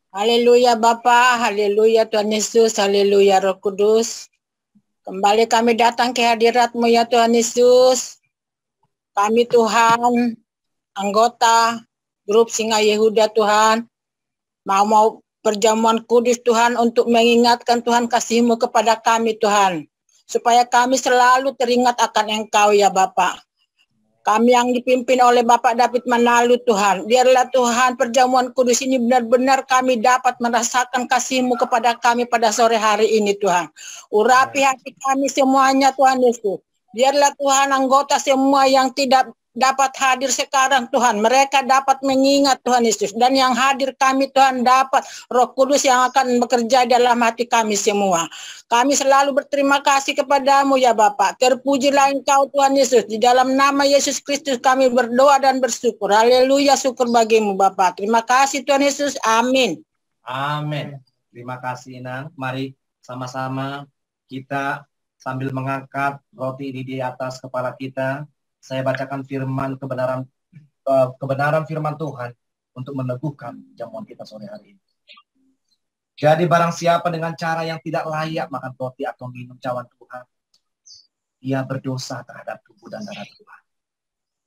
Haleluya Bapa, haleluya Tuhan Yesus, haleluya Roh Kudus. Kembali kami datang ke hadirat-Mu ya Tuhan Yesus. Kami Tuhan, anggota grup Singa Yehuda Tuhan, mau perjamuan kudus Tuhan untuk mengingatkan Tuhan kasih-Mu kepada kami Tuhan. Supaya kami selalu teringat akan Engkau ya Bapa. Kami yang dipimpin oleh Bapak David Manalu Tuhan. Biarlah Tuhan perjamuan kudus ini benar-benar kami dapat merasakan kasih-Mu kepada kami pada sore hari ini Tuhan. Urapi hati kami semuanya Tuhan Yesus. Biarlah Tuhan anggota semua yang tidak dapat hadir sekarang Tuhan. Mereka dapat mengingat Tuhan Yesus. Dan yang hadir kami Tuhan dapat Roh Kudus yang akan bekerja dalam hati kami semua. Kami selalu berterima kasih kepadamu ya Bapak. Terpujilah Engkau Tuhan Yesus. Di dalam nama Yesus Kristus kami berdoa dan bersyukur. Haleluya, syukur bagimu Bapak. Terima kasih Tuhan Yesus. Amin. Amin. Terima kasih Inang. Mari sama-sama kita sambil mengangkat roti ini di atas kepala kita. Saya bacakan kebenaran firman Tuhan untuk meneguhkan jamuan kita sore hari ini. Jadi barang siapa dengan cara yang tidak layak makan roti atau minum cawan Tuhan, ia berdosa terhadap tubuh dan darah Tuhan.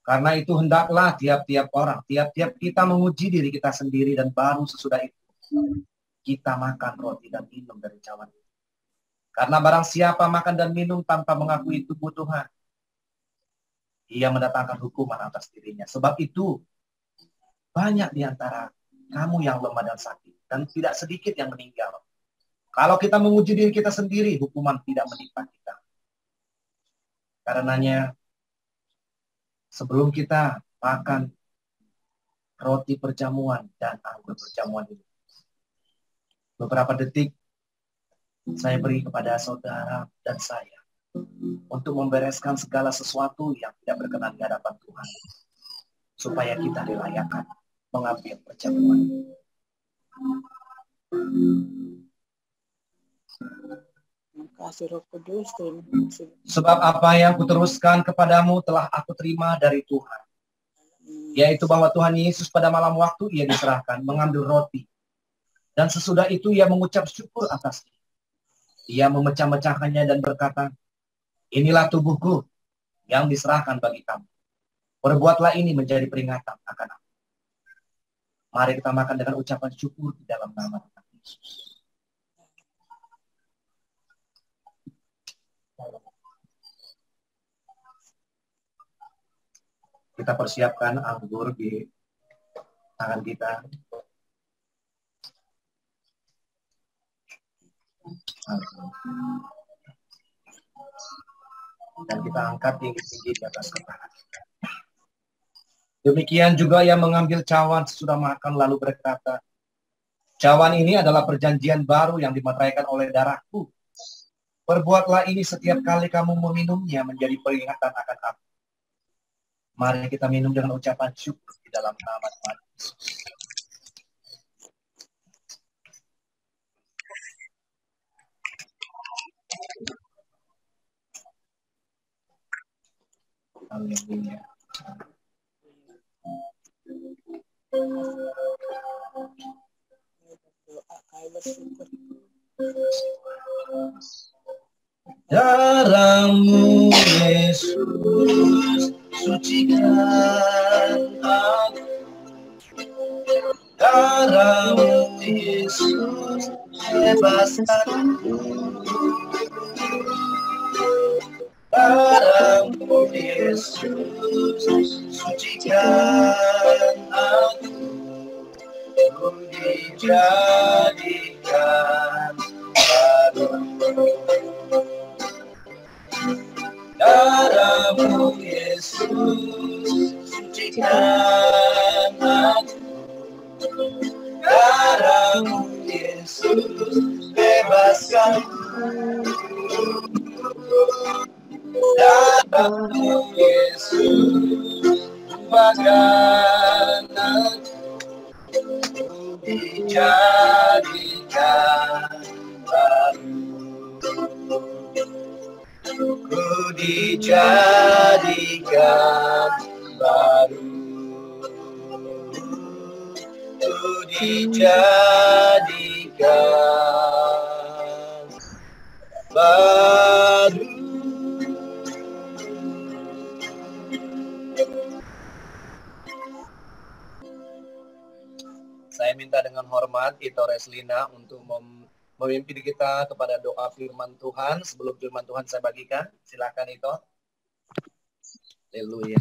Karena itu hendaklah tiap-tiap orang, tiap-tiap kita menguji diri kita sendiri, dan baru sesudah itu kita makan roti dan minum dari cawan itu. Karena barang siapa makan dan minum tanpa mengakui tubuh Tuhan, ia mendatangkan hukuman atas dirinya. Sebab itu banyak di antara kamu yang lemah dan sakit, dan tidak sedikit yang meninggal. Kalau kita menguji diri kita sendiri, hukuman tidak menimpa kita. Karenanya, sebelum kita makan roti perjamuan dan anggur perjamuan ini, beberapa detik saya beri kepada saudara dan saya untuk membereskan segala sesuatu yang tidak berkenan di hadapan Tuhan, supaya kita dilayakkan mengambil perjamuan. Sebab apa yang kuteruskan kepadamu telah aku terima dari Tuhan, yaitu bahwa Tuhan Yesus pada malam waktu ia diserahkan mengambil roti, dan sesudah itu ia mengucap syukur atasnya. Ia memecah-mecahkannya dan berkata, inilah tubuhku yang diserahkan bagi kamu. Perbuatlah ini menjadi peringatan akan aku. Mari kita makan dengan ucapan syukur di dalam nama Tuhan Yesus. Kita persiapkan anggur di tangan kita. Dan kita angkat tinggi-tinggi di atas kepala. Demikian juga yang mengambil cawan sesudah makan lalu berkata, cawan ini adalah perjanjian baru yang dimeteraikan oleh darahku. Perbuatlah ini setiap kali kamu meminumnya menjadi peringatan akan aku. Mari kita minum dengan ucapan syukur di dalam nama Tuhan Yesus. Haleluya. Darahmu Yesus sucikan aku. Darahmu Yesus bebaskan aku. Darahmu Yesus sucikan aku. Ku dijadikan baru. Darahmu Yesus sucikan aku. Darahmu Yesus bebaskan aku. Darahmu Yesus ubahkan aku. Dijadikan baru. Ku dijadikan baru. Ku dijadikan baru. Saya minta dengan hormat Ito Reslina untuk memimpin kita kepada doa firman Tuhan. Sebelum firman Tuhan saya bagikan, silakan Ito. Haleluya.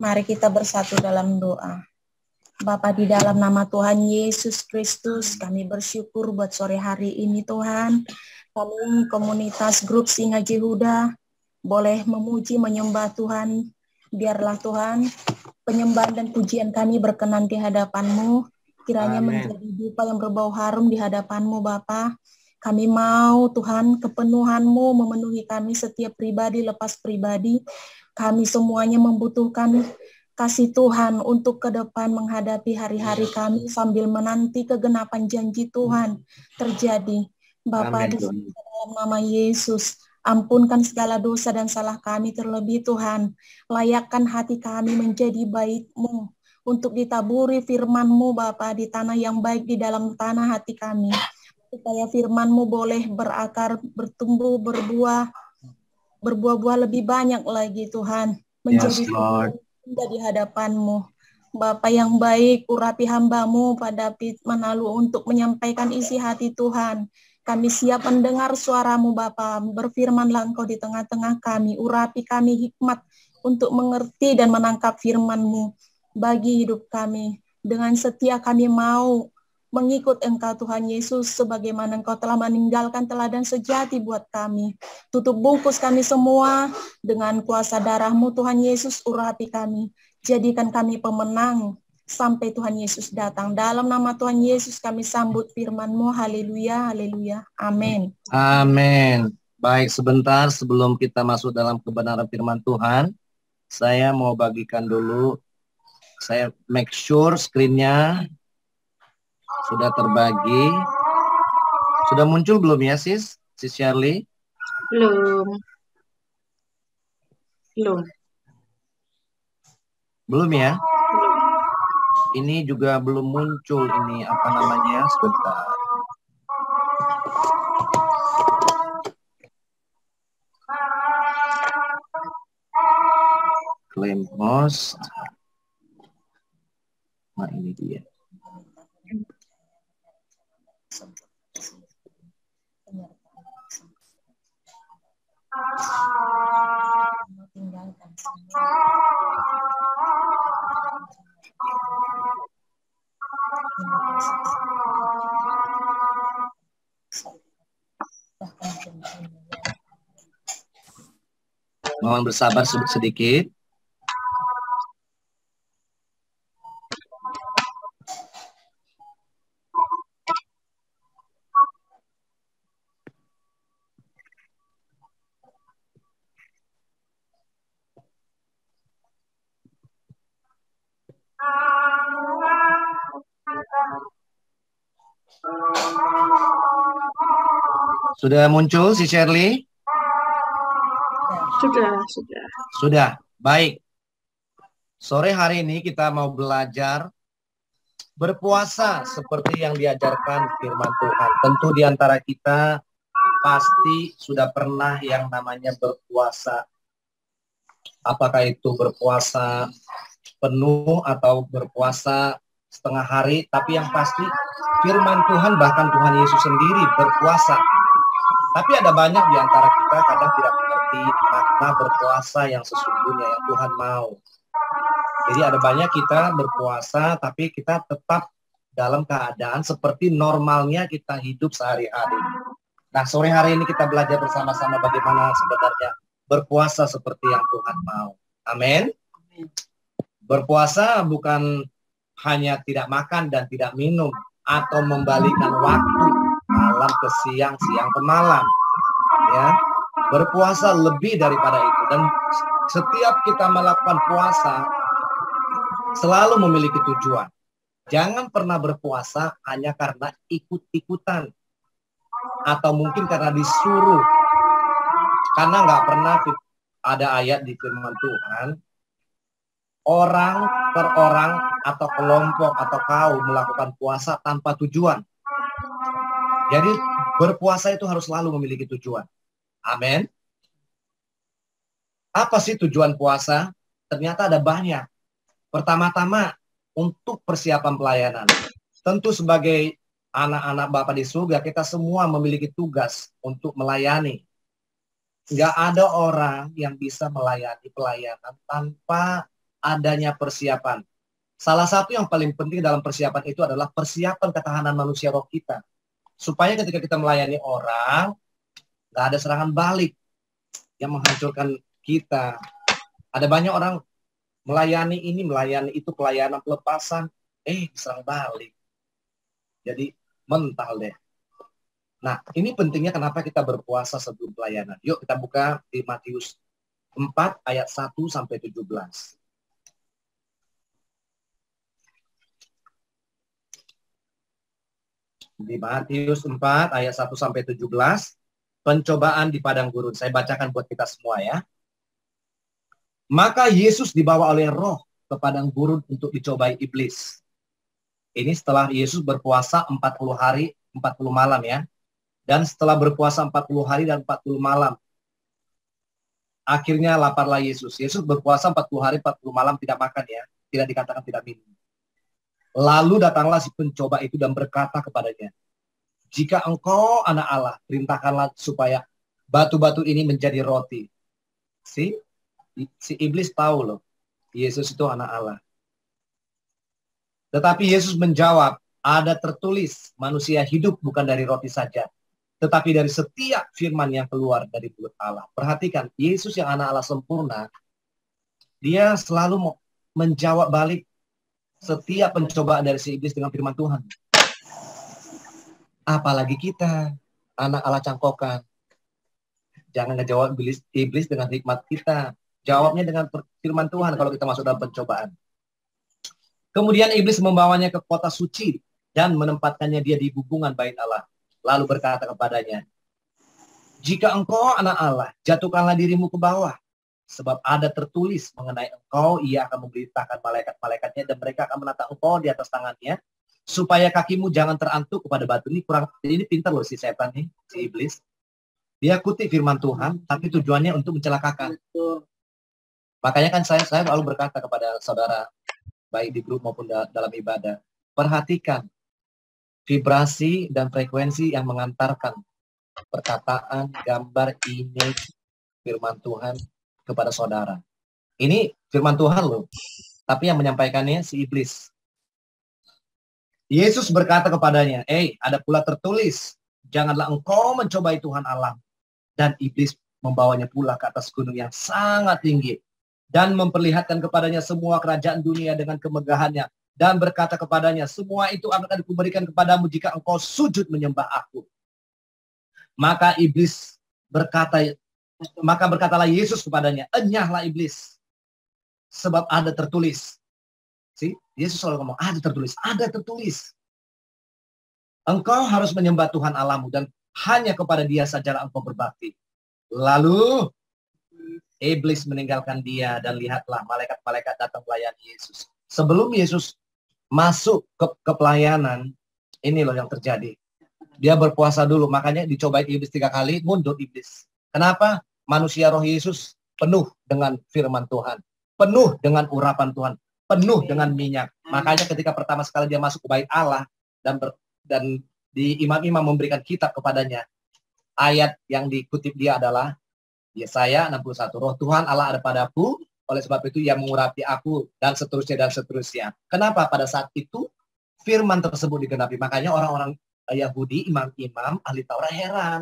Mari kita bersatu dalam doa. Bapa, di dalam nama Tuhan Yesus Kristus, kami bersyukur buat sore hari ini Tuhan. Kami komunitas grup Singa Jehuda boleh memuji menyembah Tuhan. Biarlah Tuhan penyembahan dan pujian kami berkenan di hadapan-Mu. Kiranya menjadi dupa yang berbau harum di hadapan-Mu Bapa. Kami mau Tuhan kepenuhan-Mu memenuhi kami setiap pribadi lepas pribadi. Kami semuanya membutuhkan kasih Tuhan untuk ke depan menghadapi hari-hari kami sambil menanti kegenapan janji Tuhan terjadi. Bapa, di dalam nama Yesus, ampunkan segala dosa dan salah kami terlebih Tuhan. Layakkan hati kami menjadi baik-Mu untuk ditaburi firman-Mu Bapa di tanah yang baik di dalam tanah hati kami. Supaya firman-Mu boleh berakar, bertumbuh, berbuah-buah lebih banyak lagi Tuhan. Menjadi indah di hadapan-Mu. Bapa yang baik, urapi hamba-Mu pada firman lalu untuk menyampaikan isi hati Tuhan. Kami siap mendengar suara-Mu Bapa. Berfirmanlah Engkau di tengah-tengah kami. Urapi kami hikmat untuk mengerti dan menangkap firman-Mu bagi hidup kami. Dengan setia kami mau mengikut Engkau Tuhan Yesus sebagaimana Engkau telah meninggalkan teladan sejati buat kami. Tutup bungkus kami semua dengan kuasa darah-Mu Tuhan Yesus, urapi kami. Jadikan kami pemenang sampai Tuhan Yesus datang. Dalam nama Tuhan Yesus kami sambut firman-Mu. Haleluya, haleluya. Amin. Amin. Baik, sebentar sebelum kita masuk dalam kebenaran firman Tuhan, saya mau bagikan dulu. Saya make sure screen-nya sudah terbagi. Sudah muncul belum ya, Sis Shirley? Belum. Belum ya? Ini juga belum muncul ini apa namanya, sebentar. Claim host. Nah, ini dia. Mohon bersabar sedikit. Sudah muncul si Shirley? Sudah. Baik. Sore hari ini kita mau belajar berpuasa seperti yang diajarkan firman Tuhan. Tentu di antara kita pasti sudah pernah yang namanya berpuasa. Apakah itu berpuasa penuh atau berpuasa setengah hari, tapi yang pasti firman Tuhan, bahkan Tuhan Yesus sendiri berpuasa. Tapi ada banyak di antara kita kadang tidak mengerti makna berpuasa yang sesungguhnya yang Tuhan mau. Jadi ada banyak kita berpuasa, tapi kita tetap dalam keadaan seperti normalnya kita hidup sehari-hari. Nah, sore hari ini kita belajar bersama-sama bagaimana sebenarnya berpuasa seperti yang Tuhan mau. Amin. Berpuasa bukan hanya tidak makan dan tidak minum, atau membalikkan waktu malam ke siang, siang ke malam. Ya, berpuasa lebih daripada itu. Dan setiap kita melakukan puasa selalu memiliki tujuan. Jangan pernah berpuasa hanya karena ikut-ikutan atau mungkin karena disuruh. Karena nggak pernah ada ayat di firman Tuhan, orang per orang atau kelompok atau kaum melakukan puasa tanpa tujuan. Jadi berpuasa itu harus selalu memiliki tujuan. Amin. Apa sih tujuan puasa? Ternyata ada banyak. Pertama-tama untuk persiapan pelayanan. Tentu sebagai anak-anak Bapa di surga, kita semua memiliki tugas untuk melayani. Nggak ada orang yang bisa melayani pelayanan tanpa adanya persiapan. Salah satu yang paling penting dalam persiapan itu adalah persiapan ketahanan manusia roh kita. Supaya ketika kita melayani orang, nggak ada serangan balik yang menghancurkan kita. Ada banyak orang melayani ini, melayani itu, pelayanan pelepasan, diserang balik. Jadi mental deh. Nah, ini pentingnya kenapa kita berpuasa sebelum pelayanan. Yuk kita buka di Matius 4 ayat 1 sampai 17. Di Matius 4 ayat 1 sampai 17, pencobaan di padang gurun. Saya bacakan buat kita semua ya. Maka Yesus dibawa oleh Roh ke padang gurun untuk dicobai iblis. Ini setelah Yesus berpuasa 40 hari, 40 malam ya. Dan setelah berpuasa 40 hari dan 40 malam, akhirnya laparlah Yesus. Yesus berpuasa 40 hari, 40 malam tidak makan ya. Tidak dikatakan tidak minum. Lalu datanglah si pencoba itu dan berkata kepadanya, jika engkau anak Allah, perintahkanlah supaya batu-batu ini menjadi roti. Si iblis tahu loh, Yesus itu anak Allah. Tetapi Yesus menjawab, ada tertulis, manusia hidup bukan dari roti saja, tetapi dari setiap firman yang keluar dari mulut Allah. Perhatikan, Yesus yang anak Allah sempurna, dia selalu menjawab balik setiap pencobaan dari si iblis dengan firman Tuhan. Apalagi kita, anak Allah cangkokan. Jangan ngejawab iblis dengan hikmat kita. Jawabnya dengan firman Tuhan kalau kita masuk dalam pencobaan. Kemudian iblis membawanya ke kota suci dan menempatkannya dia di hubungan bait Allah. Lalu berkata kepadanya, jika engkau anak Allah, jatuhkanlah dirimu ke bawah. Sebab ada tertulis mengenai engkau, ia akan memberitakan malaikat-malaikatnya dan mereka akan menatang engkau di atas tangannya, supaya kakimu jangan terantuk kepada batu. Ini pintar loh si setan nih, si iblis. Dia kutip firman Tuhan, tapi tujuannya untuk mencelakakan. Makanya kan saya selalu berkata kepada saudara, baik di grup maupun dalam ibadah, perhatikan vibrasi dan frekuensi yang mengantarkan perkataan, gambar, image, firman Tuhan kepada saudara. Ini firman Tuhan loh. Tapi yang menyampaikannya si iblis. Yesus berkata kepadanya, ada pula tertulis, janganlah engkau mencobai Tuhan Allah. Dan iblis membawanya pula ke atas gunung yang sangat tinggi. Dan memperlihatkan kepadanya semua kerajaan dunia dengan kemegahannya. Dan berkata kepadanya, semua itu akan diberikan kepadamu jika engkau sujud menyembah aku. Maka berkatalah Yesus kepadanya, enyahlah iblis, sebab ada tertulis. Yesus selalu ngomong, ada tertulis. Engkau harus menyembah Tuhan Allahmu dan hanya kepada dia sajalah engkau berbakti. Lalu iblis meninggalkan dia dan lihatlah malaikat-malaikat datang melayani Yesus. Sebelum Yesus masuk ke pelayanan, ini loh yang terjadi. Dia berpuasa dulu, makanya dicobain iblis 3 kali, mundur iblis. Kenapa? Manusia roh Yesus penuh dengan firman Tuhan, penuh dengan urapan Tuhan, penuh dengan minyak. Makanya ketika pertama sekali dia masuk ke bait Allah dan di imam-imam memberikan kitab kepadanya, ayat yang dikutip dia adalah Yesaya 61, roh Tuhan Allah ada padaku, oleh sebab itu ia mengurapi aku, dan seterusnya. Kenapa pada saat itu firman tersebut digenapi? Makanya orang-orang Yahudi, imam-imam, ahli Taurat heran.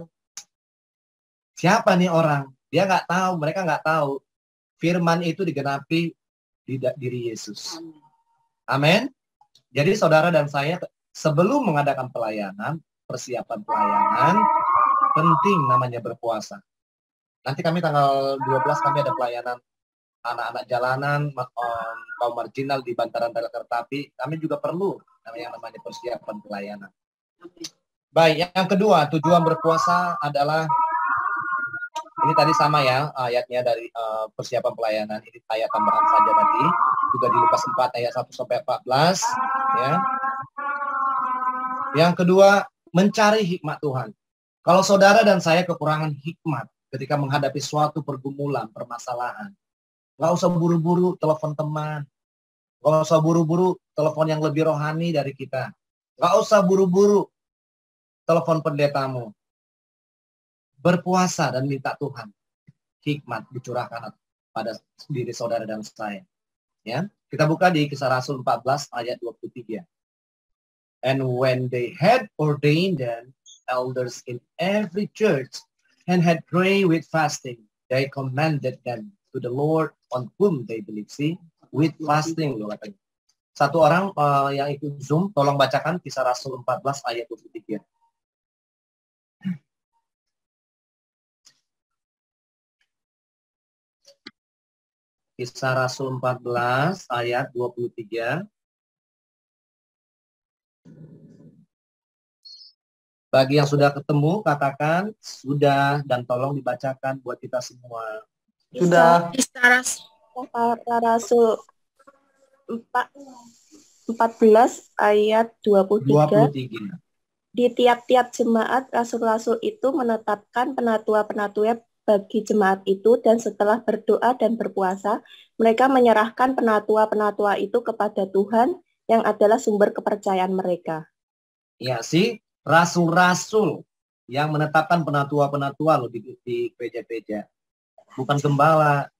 Siapa nih orang? Dia nggak tahu, mereka nggak tahu. Firman itu digenapi di diri Yesus. Amin. Jadi saudara dan saya sebelum mengadakan pelayanan, persiapan pelayanan, penting namanya berpuasa. Nanti kami tanggal 12 kami ada pelayanan anak-anak jalanan, kaum marginal di bantaran rel kereta api. Kami juga perlu yang namanya persiapan pelayanan. Baik, yang kedua, tujuan berpuasa adalah ini tadi sama ya ayatnya dari persiapan pelayanan, ini ayat tambahan saja tadi. juga di Lukas 4 ayat 1 sampai 14, ya. Yang kedua, mencari hikmat Tuhan. Kalau saudara dan saya kekurangan hikmat ketika menghadapi suatu pergumulan, permasalahan, nggak usah buru-buru telepon teman, nggak usah buru-buru telepon yang lebih rohani dari kita, nggak usah buru-buru telepon pendetamu. Berpuasa dan minta Tuhan hikmat dicurahkan pada diri saudara dan saya. Ya, kita buka di Kisah Rasul 14 ayat 23. And when they had ordained them elders in every church and had prayed with fasting, they commended them to the Lord on whom they believe. See, with fasting loh katanya. Satu orang yang ikut Zoom, tolong bacakan Kisah Rasul 14 ayat 23. Kisah Rasul 14 ayat 23. Bagi yang sudah ketemu, katakan sudah dan tolong dibacakan buat kita semua. Sudah. Kisah Rasul 14 ayat 23. Di tiap-tiap jemaat rasul-rasul itu menetapkan penatua-penatua bagi jemaat itu, dan setelah berdoa dan berpuasa, mereka menyerahkan penatua-penatua itu kepada Tuhan yang adalah sumber kepercayaan mereka. Ya sih, rasul-rasul yang menetapkan penatua-penatua loh di gereja-gereja. Bukan gembala.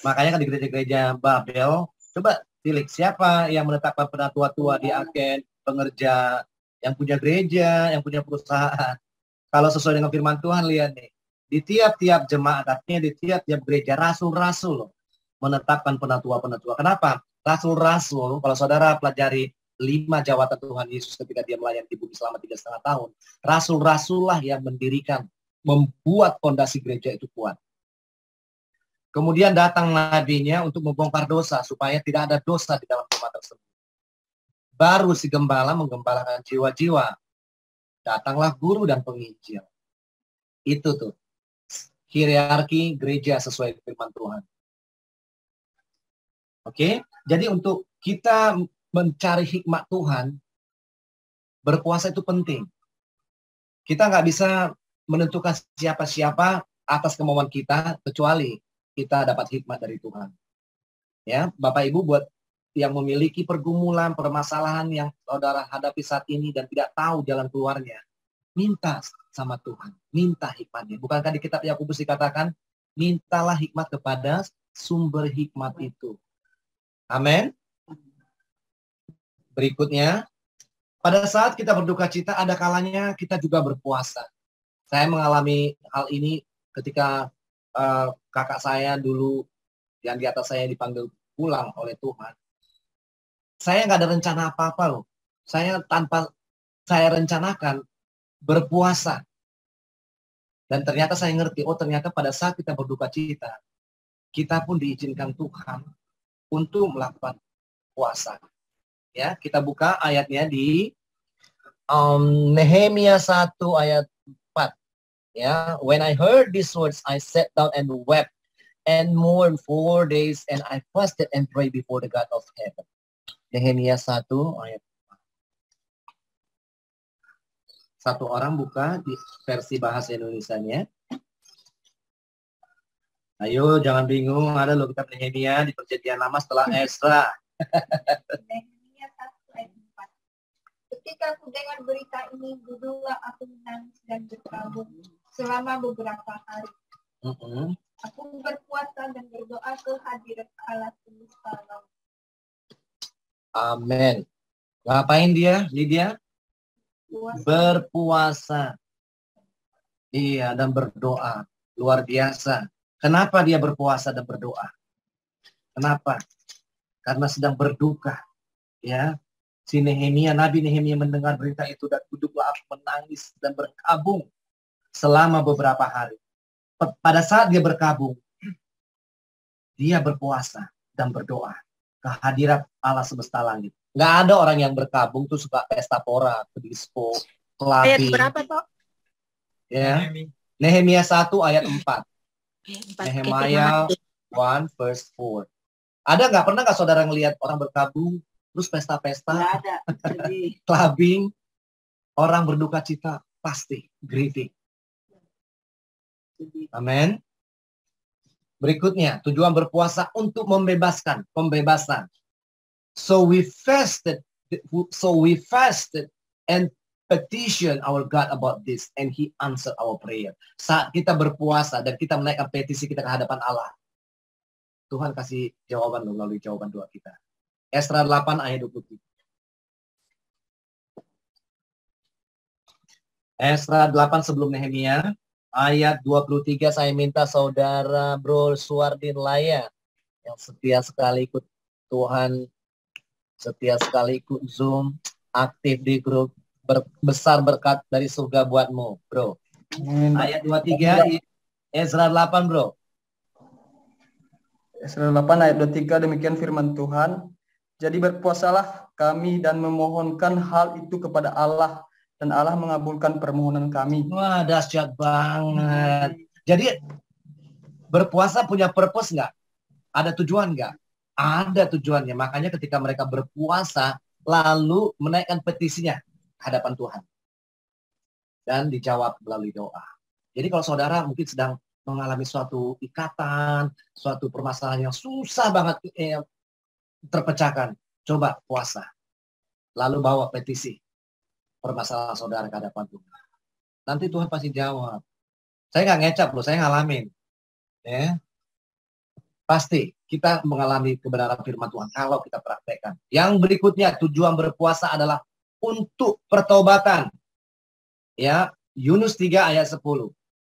Makanya kan di gereja-gereja Babel, coba pilih siapa yang menetapkan penatua-tua di agen, pengerja, yang punya gereja, yang punya perusahaan. Kalau sesuai dengan firman Tuhan, lihat nih. Di tiap-tiap jemaat, artinya di tiap-tiap gereja, rasul-rasul loh, menetapkan penatua-penatua. Kenapa? Rasul-rasul, kalau saudara pelajari 5 jawatan Tuhan Yesus ketika dia melayani di bumi selama 3,5 tahun, rasul-rasul lah yang mendirikan, membuat fondasi gereja itu kuat. Kemudian datang nabinya untuk membongkar dosa, supaya tidak ada dosa di dalam rumah tersebut. Baru si gembala menggembalakan jiwa-jiwa. Datanglah guru dan penginjil. Itu tuh hierarki gereja sesuai firman Tuhan. Oke, jadi untuk kita mencari hikmat Tuhan, berpuasa itu penting. Kita nggak bisa menentukan siapa-siapa atas kemauan kita, kecuali kita dapat hikmat dari Tuhan. Ya, Bapak Ibu, buat yang memiliki pergumulan, permasalahan yang saudara hadapi saat ini dan tidak tahu jalan keluarnya, minta sama Tuhan, minta hikmatnya. Bukankah di kitab Yakobus dikatakan, mintalah hikmat kepada sumber hikmat itu. Amin. Berikutnya, pada saat kita berduka cita, ada kalanya kita juga berpuasa. Saya mengalami hal ini ketika kakak saya dulu yang di atas saya dipanggil pulang oleh Tuhan. Saya nggak ada rencana apa-apa loh. Saya tanpa saya rencanakan berpuasa. Dan ternyata saya ngerti, oh ternyata pada saat kita berduka cita, kita pun diizinkan Tuhan untuk melakukan puasa. Ya, kita buka ayatnya di Nehemia 1 ayat 4. Ya, when I heard these words, I sat down and wept and mourned 4 days, and I fasted and prayed before the God of heaven. Nehemia 1 ayat 4. Satu orang buka di versi bahasa Indonesianya. Ayo, jangan bingung, ada loh kitab Nehemia di Perjanjian Lama setelah Ezra. Nehemia 1 ayat 4. Ketika aku dengar berita ini, duduklah aku menangis dan berkabung selama beberapa hari. Aku berpuasa dan berdoa ke hadirat Allah semesta alam. Amin. Ngapain dia, Lydia? Berpuasa. Iya, dan berdoa. Luar biasa. Kenapa dia berpuasa dan berdoa? Kenapa? Karena sedang berduka. Ya, si Nehemia, Nabi Nehemia mendengar berita itu dan duduklah aku menangis dan berkabung selama beberapa hari. Pada saat dia berkabung, dia berpuasa dan berdoa ke hadirat Allah semesta langit. Nggak ada orang yang berkabung tuh suka pesta pora, ke disco, Ayat clubbing. berapa, Tok? Ya. Nehemia 1 ayat 4. Nehemia 1 verse 4. Ada nggak, pernah nggak saudara ngelihat orang berkabung, terus pesta-pesta, ada. clubbing, orang berduka cita, pasti grieving. Amin. Berikutnya, tujuan berpuasa untuk membebaskan, pembebasan. So we fasted and petition our God about this, and He answered our prayer. Saat kita berpuasa dan kita menaikkan petisi kita ke hadapan Allah, Tuhan kasih jawaban melalui jawaban doa kita. Esra 8 ayat 23. Esra 8 sebelum Nehemia, ayat 23, saya minta saudara Bro Suardin Laya yang setia sekali ikut Tuhan, setia sekali ikut Zoom, aktif di grup, besar berkat dari surga buatmu, Bro. Ayat 23, Esra 8, Bro. Esra 8 ayat 23, demikian firman Tuhan. Jadi berpuasalah kami dan memohonkan hal itu kepada Allah, dan Allah mengabulkan permohonan kami. Wah, dahsyat banget. Jadi berpuasa punya purpose nggak? Ada tujuan nggak? Ada tujuannya. Makanya ketika mereka berpuasa, lalu menaikkan petisinya ke hadapan Tuhan. Dan dijawab melalui doa. Jadi kalau saudara mungkin sedang mengalami suatu ikatan, suatu permasalahan yang susah banget terpecahkan, coba puasa. Lalu bawa petisi permasalahan saudara ke hadapan Tuhan. Nanti Tuhan pasti jawab. Saya nggak ngecap loh, saya ngalamin. Ya. Pasti kita mengalami kebenaran firman Tuhan kalau kita praktekkan. Yang berikutnya, tujuan berpuasa adalah untuk pertobatan. Ya, Yunus 3 ayat 10.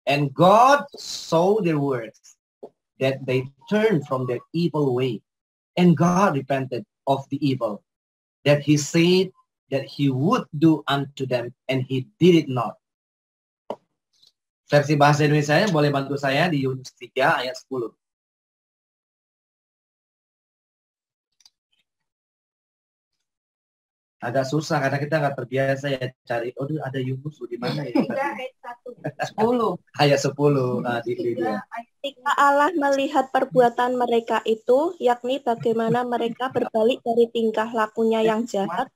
And God saw their words, that they turned from their evil way. And God repented of the evil that He said that He would do unto them, and He did it not. Versi bahasa Indonesia boleh bantu saya di Yunus 3 ayat 10. Agak susah karena kita nggak terbiasa ya cari, oh ada Yunus di mana ya? 10. Ayat 10 di dia. Ketika Allah melihat perbuatan mereka itu, yakni bagaimana mereka berbalik dari tingkah lakunya yang jahat,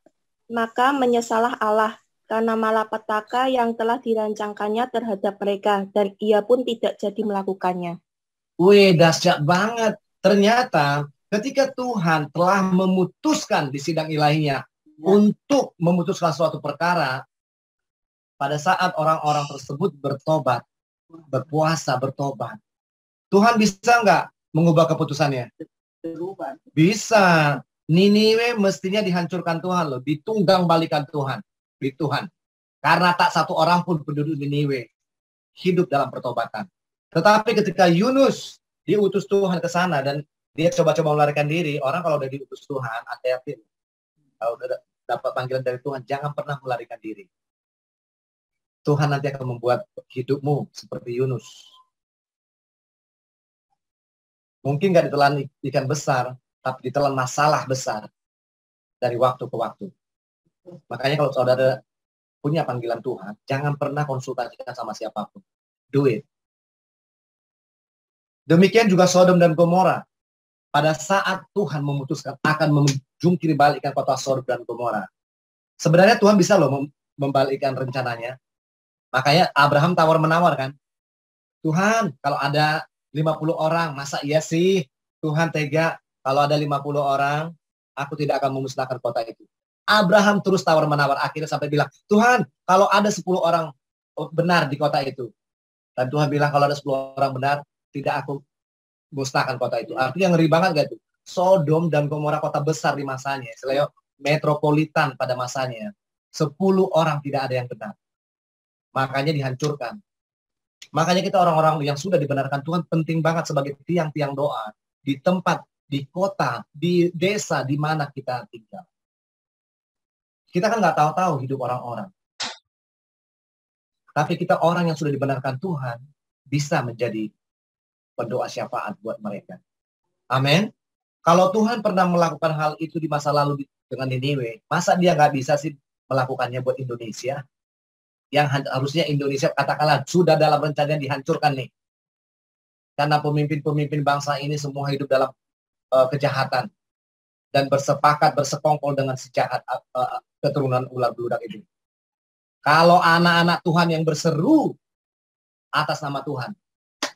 maka menyesalah Allah karena malapetaka yang telah dirancangkannya terhadap mereka, dan Ia pun tidak jadi melakukannya. Wih, dahsyat banget. Ternyata ketika Tuhan telah memutuskan di sidang ilahinya untuk memutuskan suatu perkara, pada saat orang-orang tersebut bertobat, berpuasa, bertobat, Tuhan bisa nggak mengubah keputusannya? Bisa. Niniwe mestinya dihancurkan Tuhan loh, ditunggang balikan Tuhan, di Tuhan. Karena tak satu orang pun penduduk Niniwe hidup dalam pertobatan. Tetapi ketika Yunus diutus Tuhan ke sana dan dia coba-coba melarikan diri, orang kalau udah diutus Tuhan, hati-hati. Kalau udah dapat panggilan dari Tuhan, jangan pernah melarikan diri. Tuhan nanti akan membuat hidupmu seperti Yunus. Mungkin nggak ditelan ikan besar, tapi ditelan masalah besar dari waktu ke waktu. Makanya kalau saudara punya panggilan Tuhan, jangan pernah konsultasikan sama siapapun. Do it. Demikian juga Sodom dan Gomora. Pada saat Tuhan memutuskan akan menjungkiri balikkan kota Sodom dan Gomora. Sebenarnya Tuhan bisa loh membalikkan rencananya. Makanya Abraham tawar-menawar kan. Tuhan, kalau ada 50 orang, masa iya sih Tuhan tega? Kalau ada 50 orang, aku tidak akan memusnahkan kota itu. Abraham terus tawar-menawar, akhirnya sampai bilang, Tuhan, kalau ada 10 orang benar di kota itu. Dan Tuhan bilang, kalau ada 10 orang benar, tidak aku musnahkan kota itu. Artinya ngeri banget gak tuh? Sodom dan Gomora kota besar di masanya. Selain metropolitan pada masanya. 10 orang tidak ada yang benar. Makanya dihancurkan. Makanya kita orang-orang yang sudah dibenarkan Tuhan penting banget sebagai tiang-tiang doa. Di tempat, di kota, di desa, di mana kita tinggal. Kita kan nggak tahu-tahu hidup orang-orang. Tapi kita orang yang sudah dibenarkan Tuhan, bisa menjadi pendoa syafaat buat mereka. Amin. Kalau Tuhan pernah melakukan hal itu di masa lalu dengan Niniwe, masa dia nggak bisa sih melakukannya buat Indonesia? Yang harusnya Indonesia katakanlah sudah dalam rencananya dihancurkan nih. Karena pemimpin-pemimpin bangsa ini semua hidup dalam kejahatan dan bersekongkol dengan si jahat keturunan ular beludak itu. Kalau anak-anak Tuhan yang berseru atas nama Tuhan,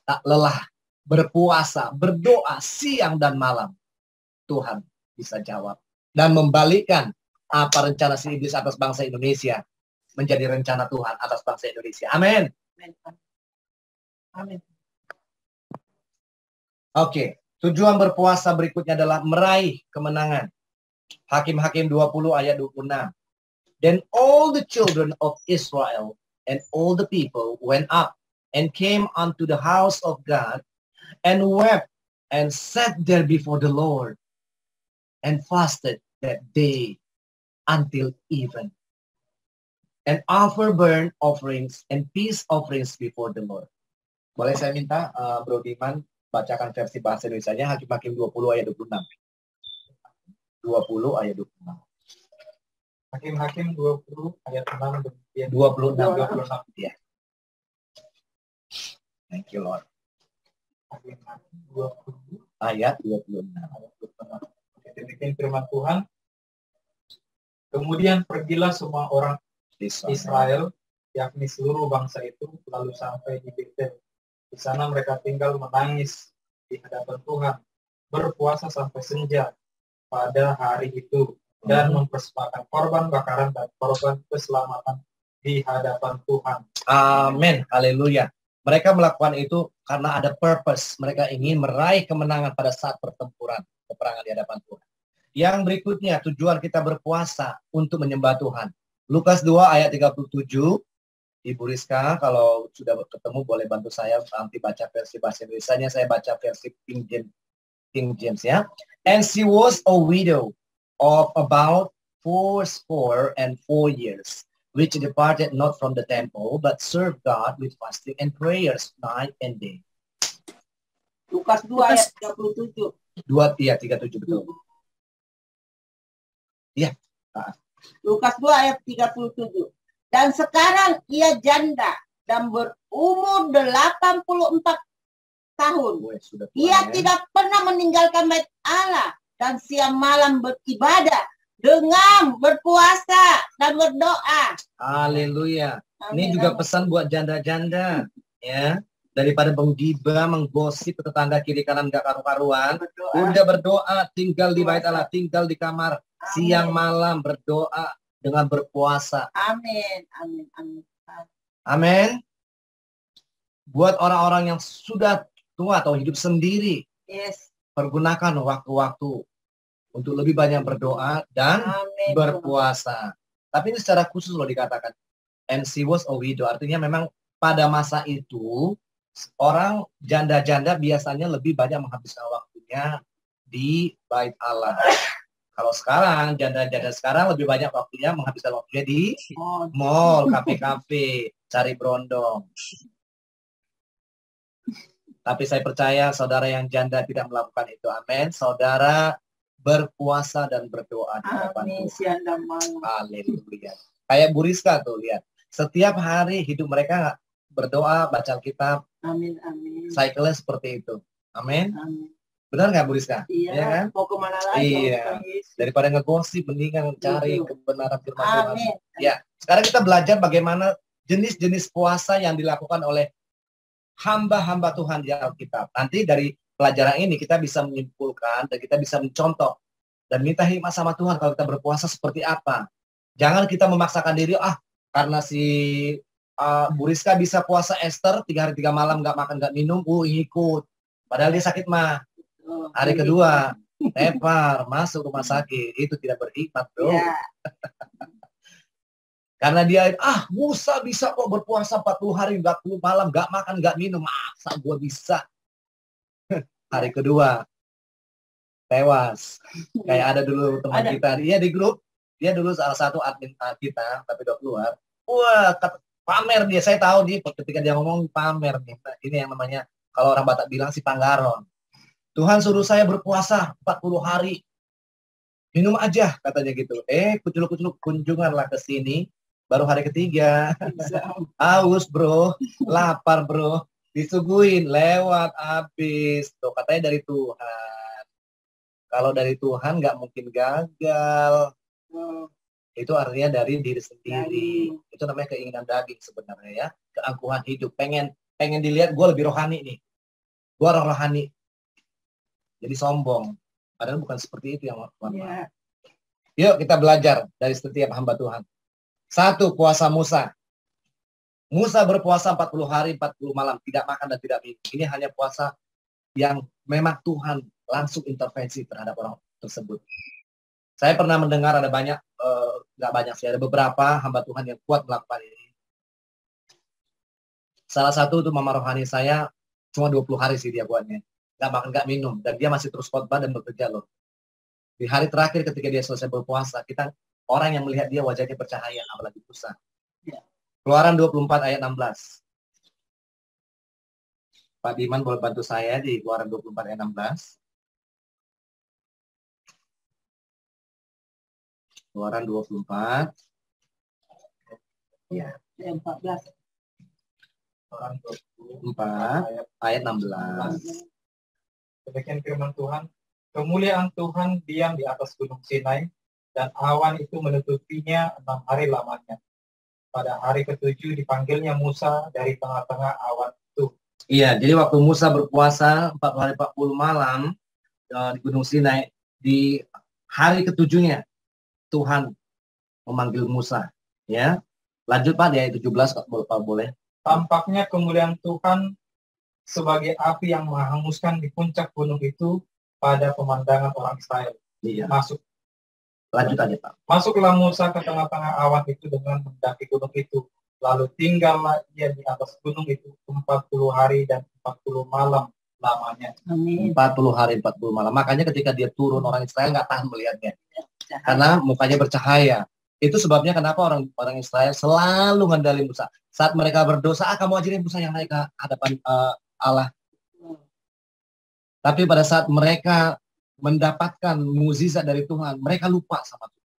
tak lelah, berpuasa, berdoa siang dan malam, Tuhan bisa jawab dan membalikkan apa rencana si iblis atas bangsa Indonesia menjadi rencana Tuhan atas bangsa Indonesia. Amin. Amin. Oke, tujuan berpuasa berikutnya adalah meraih kemenangan. Hakim-Hakim 20 ayat 26. Then all the children of Israel and all the people went up and came unto the house of God and wept and sat there before the Lord and fasted that day until even, and offer burnt offerings and peace offerings before the Lord. Boleh saya minta Bro Diman bacakan versi bahasa Indonesianya, Hakim-Hakim 20 ayat 26. 20 ayat 26. Hakim-Hakim 20 ayat 6 demikian. 26 ya. Thank you Lord. Hakim-Hakim 20 ayat 26. Demikian firman Tuhan. Kemudian pergilah semua orang Israel, yakni seluruh bangsa itu, lalu sampai di Betel. Di sana mereka tinggal menangis di hadapan Tuhan, berpuasa sampai senja pada hari itu, dan mempersembahkan korban bakaran dan korban keselamatan di hadapan Tuhan. Amin, haleluya. Mereka melakukan itu karena ada purpose. Mereka ingin meraih kemenangan pada saat pertempuran, peperangan di hadapan Tuhan. Yang berikutnya, tujuan kita berpuasa untuk menyembah Tuhan. Lukas 2 ayat 37. Ibu Rizka, kalau sudah ketemu boleh bantu saya nanti baca versi bahasa Indonesia-nya, saya baca versi King James ya. And she was a widow of about 84 years, which departed not from the temple, but served God with fasting and prayers night and day. Lukas 2 ayat 37. 37 betul. Iya. Lukas 2 ayat 37. Dan sekarang ia janda dan berumur 84 tahun. Ia tidak pernah meninggalkan bait Allah dan siang malam beribadah dengan berpuasa dan berdoa. Haleluya. Ini juga pesan buat janda-janda ya. Daripada menggibah, menggosip tetangga kiri kanan gak karu-karuan, udah berdoa, tinggal di bait Allah, tinggal di kamar, siang malam berdoa dengan berpuasa. Amin, amin, amin. Amin. Buat orang-orang yang sudah tua atau hidup sendiri, yes, pergunakan waktu-waktu untuk lebih banyak berdoa dan berpuasa. Tapi ini secara khusus loh dikatakan. And she was a widow. Artinya memang pada masa itu orang janda-janda biasanya lebih banyak menghabiskan waktunya di bait Allah. Kalau sekarang, janda-janda sekarang lebih banyak waktunya menghabiskan waktunya di mall, kafe-kafe, cari berondong. Tapi saya percaya saudara yang janda tidak melakukan itu. Amin. Saudara berpuasa dan berdoa di hadapan Tuhan. Haleluya. Kayak Bu Rizka tuh, lihat. Setiap hari hidup mereka berdoa, baca Alkitab. Amin, amin. Cycle-nya seperti itu. Amin. Amin. Benar nggak Bu Rizka? Iya, ya kan? Mau kemana lagi? Iya. Daripada ngegosip, mendingan cari kebenaran firman Tuhan. Amin. Ya, sekarang kita belajar bagaimana jenis-jenis puasa yang dilakukan oleh hamba-hamba Tuhan di Alkitab. Nanti dari pelajaran ini kita bisa menyimpulkan dan kita bisa mencontoh dan minta hikmat sama Tuhan kalau kita berpuasa seperti apa. Jangan kita memaksakan diri, karena si Bu Rizka bisa puasa Esther 3 hari 3 malam nggak makan nggak minum, ikut. Padahal dia sakit mah. Hari kedua, tepar, masuk rumah sakit. Itu tidak berhikmat, bro. Yeah. Karena dia, Musa bisa kok berpuasa 40 hari, 40 malam, gak makan, gak minum. Masa gue bisa? Hari kedua, tewas. Kayak ada dulu teman kita. Dia di grup, dia dulu salah satu admin kita, tapi udah keluar. Wah, pamer dia. Saya tahu dia ketika dia ngomong pamer. Ini yang namanya, kalau orang Batak bilang si panggaron. Tuhan suruh saya berpuasa 40 hari. Minum aja, katanya gitu. Kuculuk-kuculuk kunjunganlah ke sini. Baru hari ketiga. Haus, bro. Lapar, bro. Disuguhin, lewat, habis. Tuh, katanya dari Tuhan. Kalau dari Tuhan nggak mungkin gagal. Itu artinya dari diri sendiri. Itu namanya keinginan daging sebenarnya ya. Keangkuhan hidup. Pengen dilihat gue lebih rohani nih. Gue orang rohani. Jadi sombong. Padahal bukan seperti itu yang Tuhan mau. Yuk kita belajar dari setiap hamba Tuhan. 1, puasa Musa. Musa berpuasa 40 hari, 40 malam. Tidak makan dan tidak minum. Ini hanya puasa yang memang Tuhan langsung intervensi terhadap orang tersebut. Saya pernah mendengar ada banyak, nggak banyak sih, ada beberapa hamba Tuhan yang kuat melakukan ini. Salah satu itu mama rohani saya, cuma 20 hari sih dia buatnya. Nggak makan, nggak minum. Dan dia masih terus khotbah dan bekerja loh. Di hari terakhir ketika dia selesai berpuasa, orang yang melihat dia wajahnya bercahaya, apalagi Musa. Keluaran 24 ayat 16. Pak Diman boleh bantu saya di Keluaran 24 ayat 16. Keluaran 24. Ya, 14. Keluaran 24 ayat 16. Demikian firman Tuhan. Kemuliaan Tuhan diam di atas gunung Sinai, dan awan itu menutupinya 6 hari lamanya. Pada hari ke-7 dipanggilnya Musa dari tengah-tengah awan itu. Iya, jadi waktu Musa berpuasa 40 hari 40 malam di gunung Sinai, di hari ke-7-nya Tuhan memanggil Musa. Ya, lanjut Pak, di ayat 17 Pak boleh. Tampaknya kemuliaan Tuhan sebagai api yang menghanguskan di puncak gunung itu pada pemandangan orang Israel. Iya. Lanjut aja Pak. Masuklah Musa ke tengah-tengah awan itu dengan mendaki gunung itu. Lalu tinggallah ia di atas gunung itu 40 hari dan 40 malam lamanya. 40 hari 40 malam. Makanya ketika dia turun, orang Israel nggak tahan melihatnya. Karena mukanya bercahaya. Itu sebabnya kenapa orang Israel selalu ngandalin Musa. Saat mereka berdosa, kamu ajarin Musa yang naik ke hadapan Allah. Tapi pada saat mereka mendapatkan mukjizat dari Tuhan, mereka lupa sama Tuhan.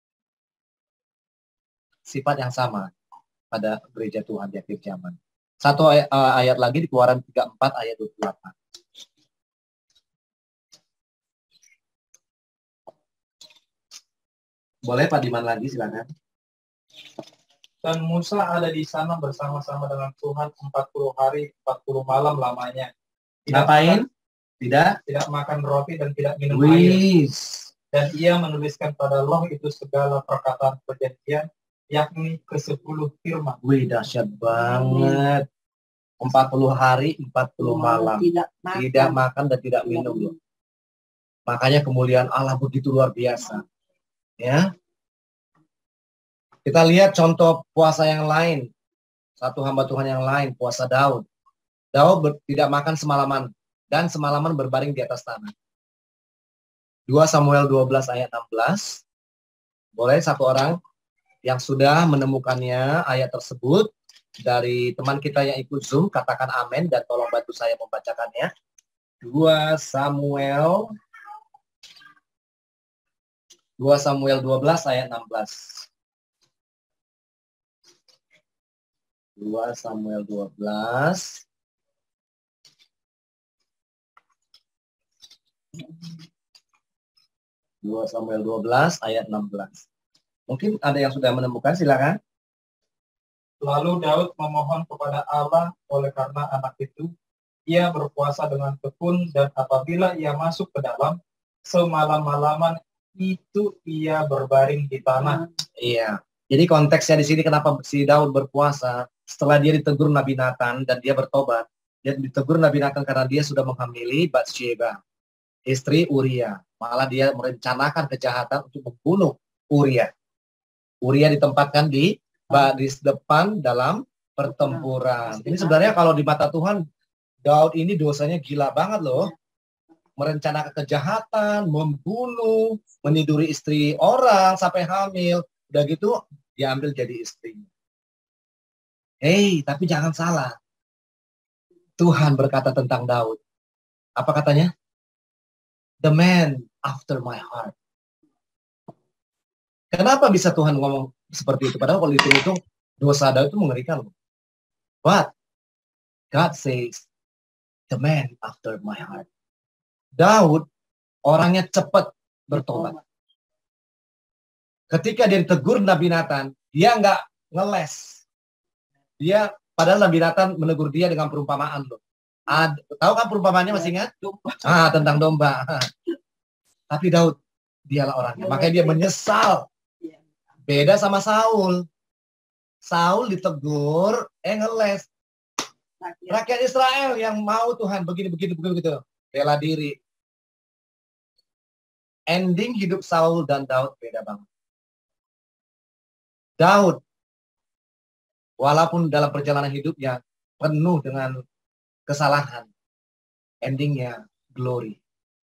Sifat yang sama pada gereja Tuhan di akhir zaman. Satu ayat lagi di Keluaran 34 ayat 28. Boleh Pak Diman lagi, silakan. Dan Musa ada di sana bersama-sama dengan Tuhan 40 hari 40 malam lamanya. Ngapain? Tidak makan roti dan tidak minum air. Dan ia menuliskan pada loh itu segala perkataan perjanjian, yakni ke-10 firman. Wih, dahsyat banget. 40 hari, 40 malam. Tidak makan dan tidak minum loh. Makanya kemuliaan Allah begitu luar biasa. Ya. Kita lihat contoh puasa yang lain. Satu hamba Tuhan yang lain, puasa Daud. Daud tidak makan semalaman. Dan semalaman berbaring di atas tanah. 2 Samuel 12 ayat 16. Boleh satu orang yang sudah menemukannya ayat tersebut dari teman kita yang ikut Zoom, katakan amin dan tolong bantu saya membacakannya. 2 Samuel 12 ayat 16. 2 Samuel 12 ayat 16. Mungkin ada yang sudah menemukan, silakan. Lalu Daud memohon kepada Allah oleh karena anak itu. Ia berpuasa dengan tekun dan apabila ia masuk ke dalam, semalam-malaman itu ia berbaring di tanah. Iya. Jadi konteksnya di sini kenapa si Daud berpuasa setelah dia ditegur Nabi Nathan dan dia bertobat. Dia ditegur Nabi Nathan karena dia sudah menghamili Batsheba, istri Uria. Malah dia merencanakan kejahatan untuk membunuh Uria. Uria ditempatkan di depan dalam pertempuran. Ini sebenarnya kalau di mata Tuhan, Daud ini dosanya gila banget loh. Merencanakan kejahatan, membunuh, meniduri istri orang sampai hamil. Udah gitu, diambil jadi istrinya. Hei, tapi jangan salah. Tuhan berkata tentang Daud. Apa katanya? The man after my heart. Kenapa bisa Tuhan ngomong seperti itu? Padahal kalau itu dosa Daud itu mengerikan. But God says, the man after my heart. Daud orangnya cepat bertobat. Ketika dia ditegur Nabi Nathan, dia nggak ngeles. Dia, padahal Nabi Nathan menegur dia dengan perumpamaan loh. Tahu kan perumpamaannya, masih ingat? Tentang domba. Tapi Daud, dialah orangnya. Makanya dia menyesal. Beda sama Saul. Saul ditegur, ngeles. Rakyat Israel yang mau Tuhan begini. Bela diri. Ending hidup Saul dan Daud beda banget. Daud, walaupun dalam perjalanan hidupnya penuh dengan kesalahan, endingnya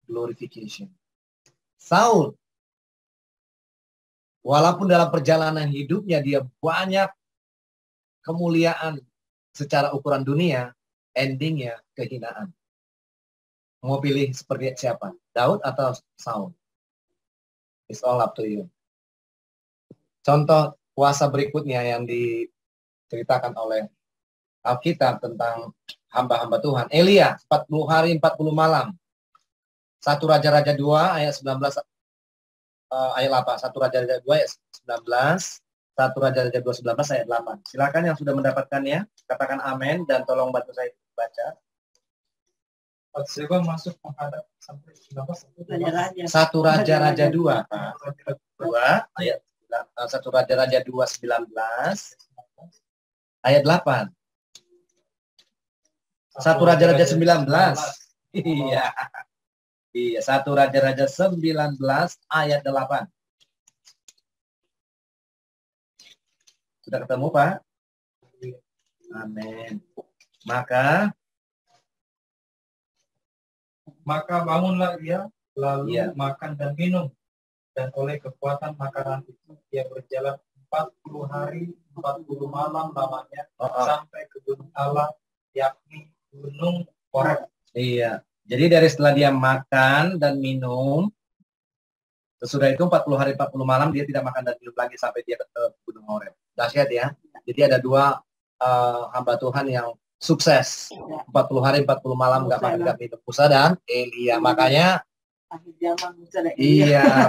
glorification. Saul, walaupun dalam perjalanan hidupnya dia banyak kemuliaan secara ukuran dunia, endingnya kehinaan. Mau pilih seperti siapa? Daud atau Saul? It's all up to you. Contoh puasa berikutnya yang diceritakan oleh Alkitab tentang hamba-hamba Tuhan. Elia, 40 hari 40 malam. 1 Raja-Raja 2 ayat 19 ayat 8. 1 Raja-Raja 2 ayat 19. 1 Raja-Raja 2 19 ayat 8. Silakan yang sudah mendapatkannya, katakan amin dan tolong bantu saya baca. Batseba masuk menghadap sampai 19. 1 Raja-Raja 2, Pak. 2 ayat 1 Raja-Raja 2 19 ayat 8. 1 Raja-Raja 19. Iya. Iya, 1 Raja-Raja 19 ayat 8. Sudah ketemu, Pak? Amin. Maka bangunlah ia, lalu makan dan minum. Dan oleh kekuatan makanan itu dia berjalan 40 hari 40 malam lamanya sampai ke gunung Allah, yakni gunung Horeb. Iya. Jadi dari setelah dia makan dan minum, sesudah itu 40 hari 40 malam dia tidak makan dan minum lagi sampai dia ke gunung Horeb. Dahsyat ya. Jadi ada dua hamba Tuhan yang sukses. 40 hari 40 malam nggak makan nggak minum. Musa dan Elia. Makanya iya,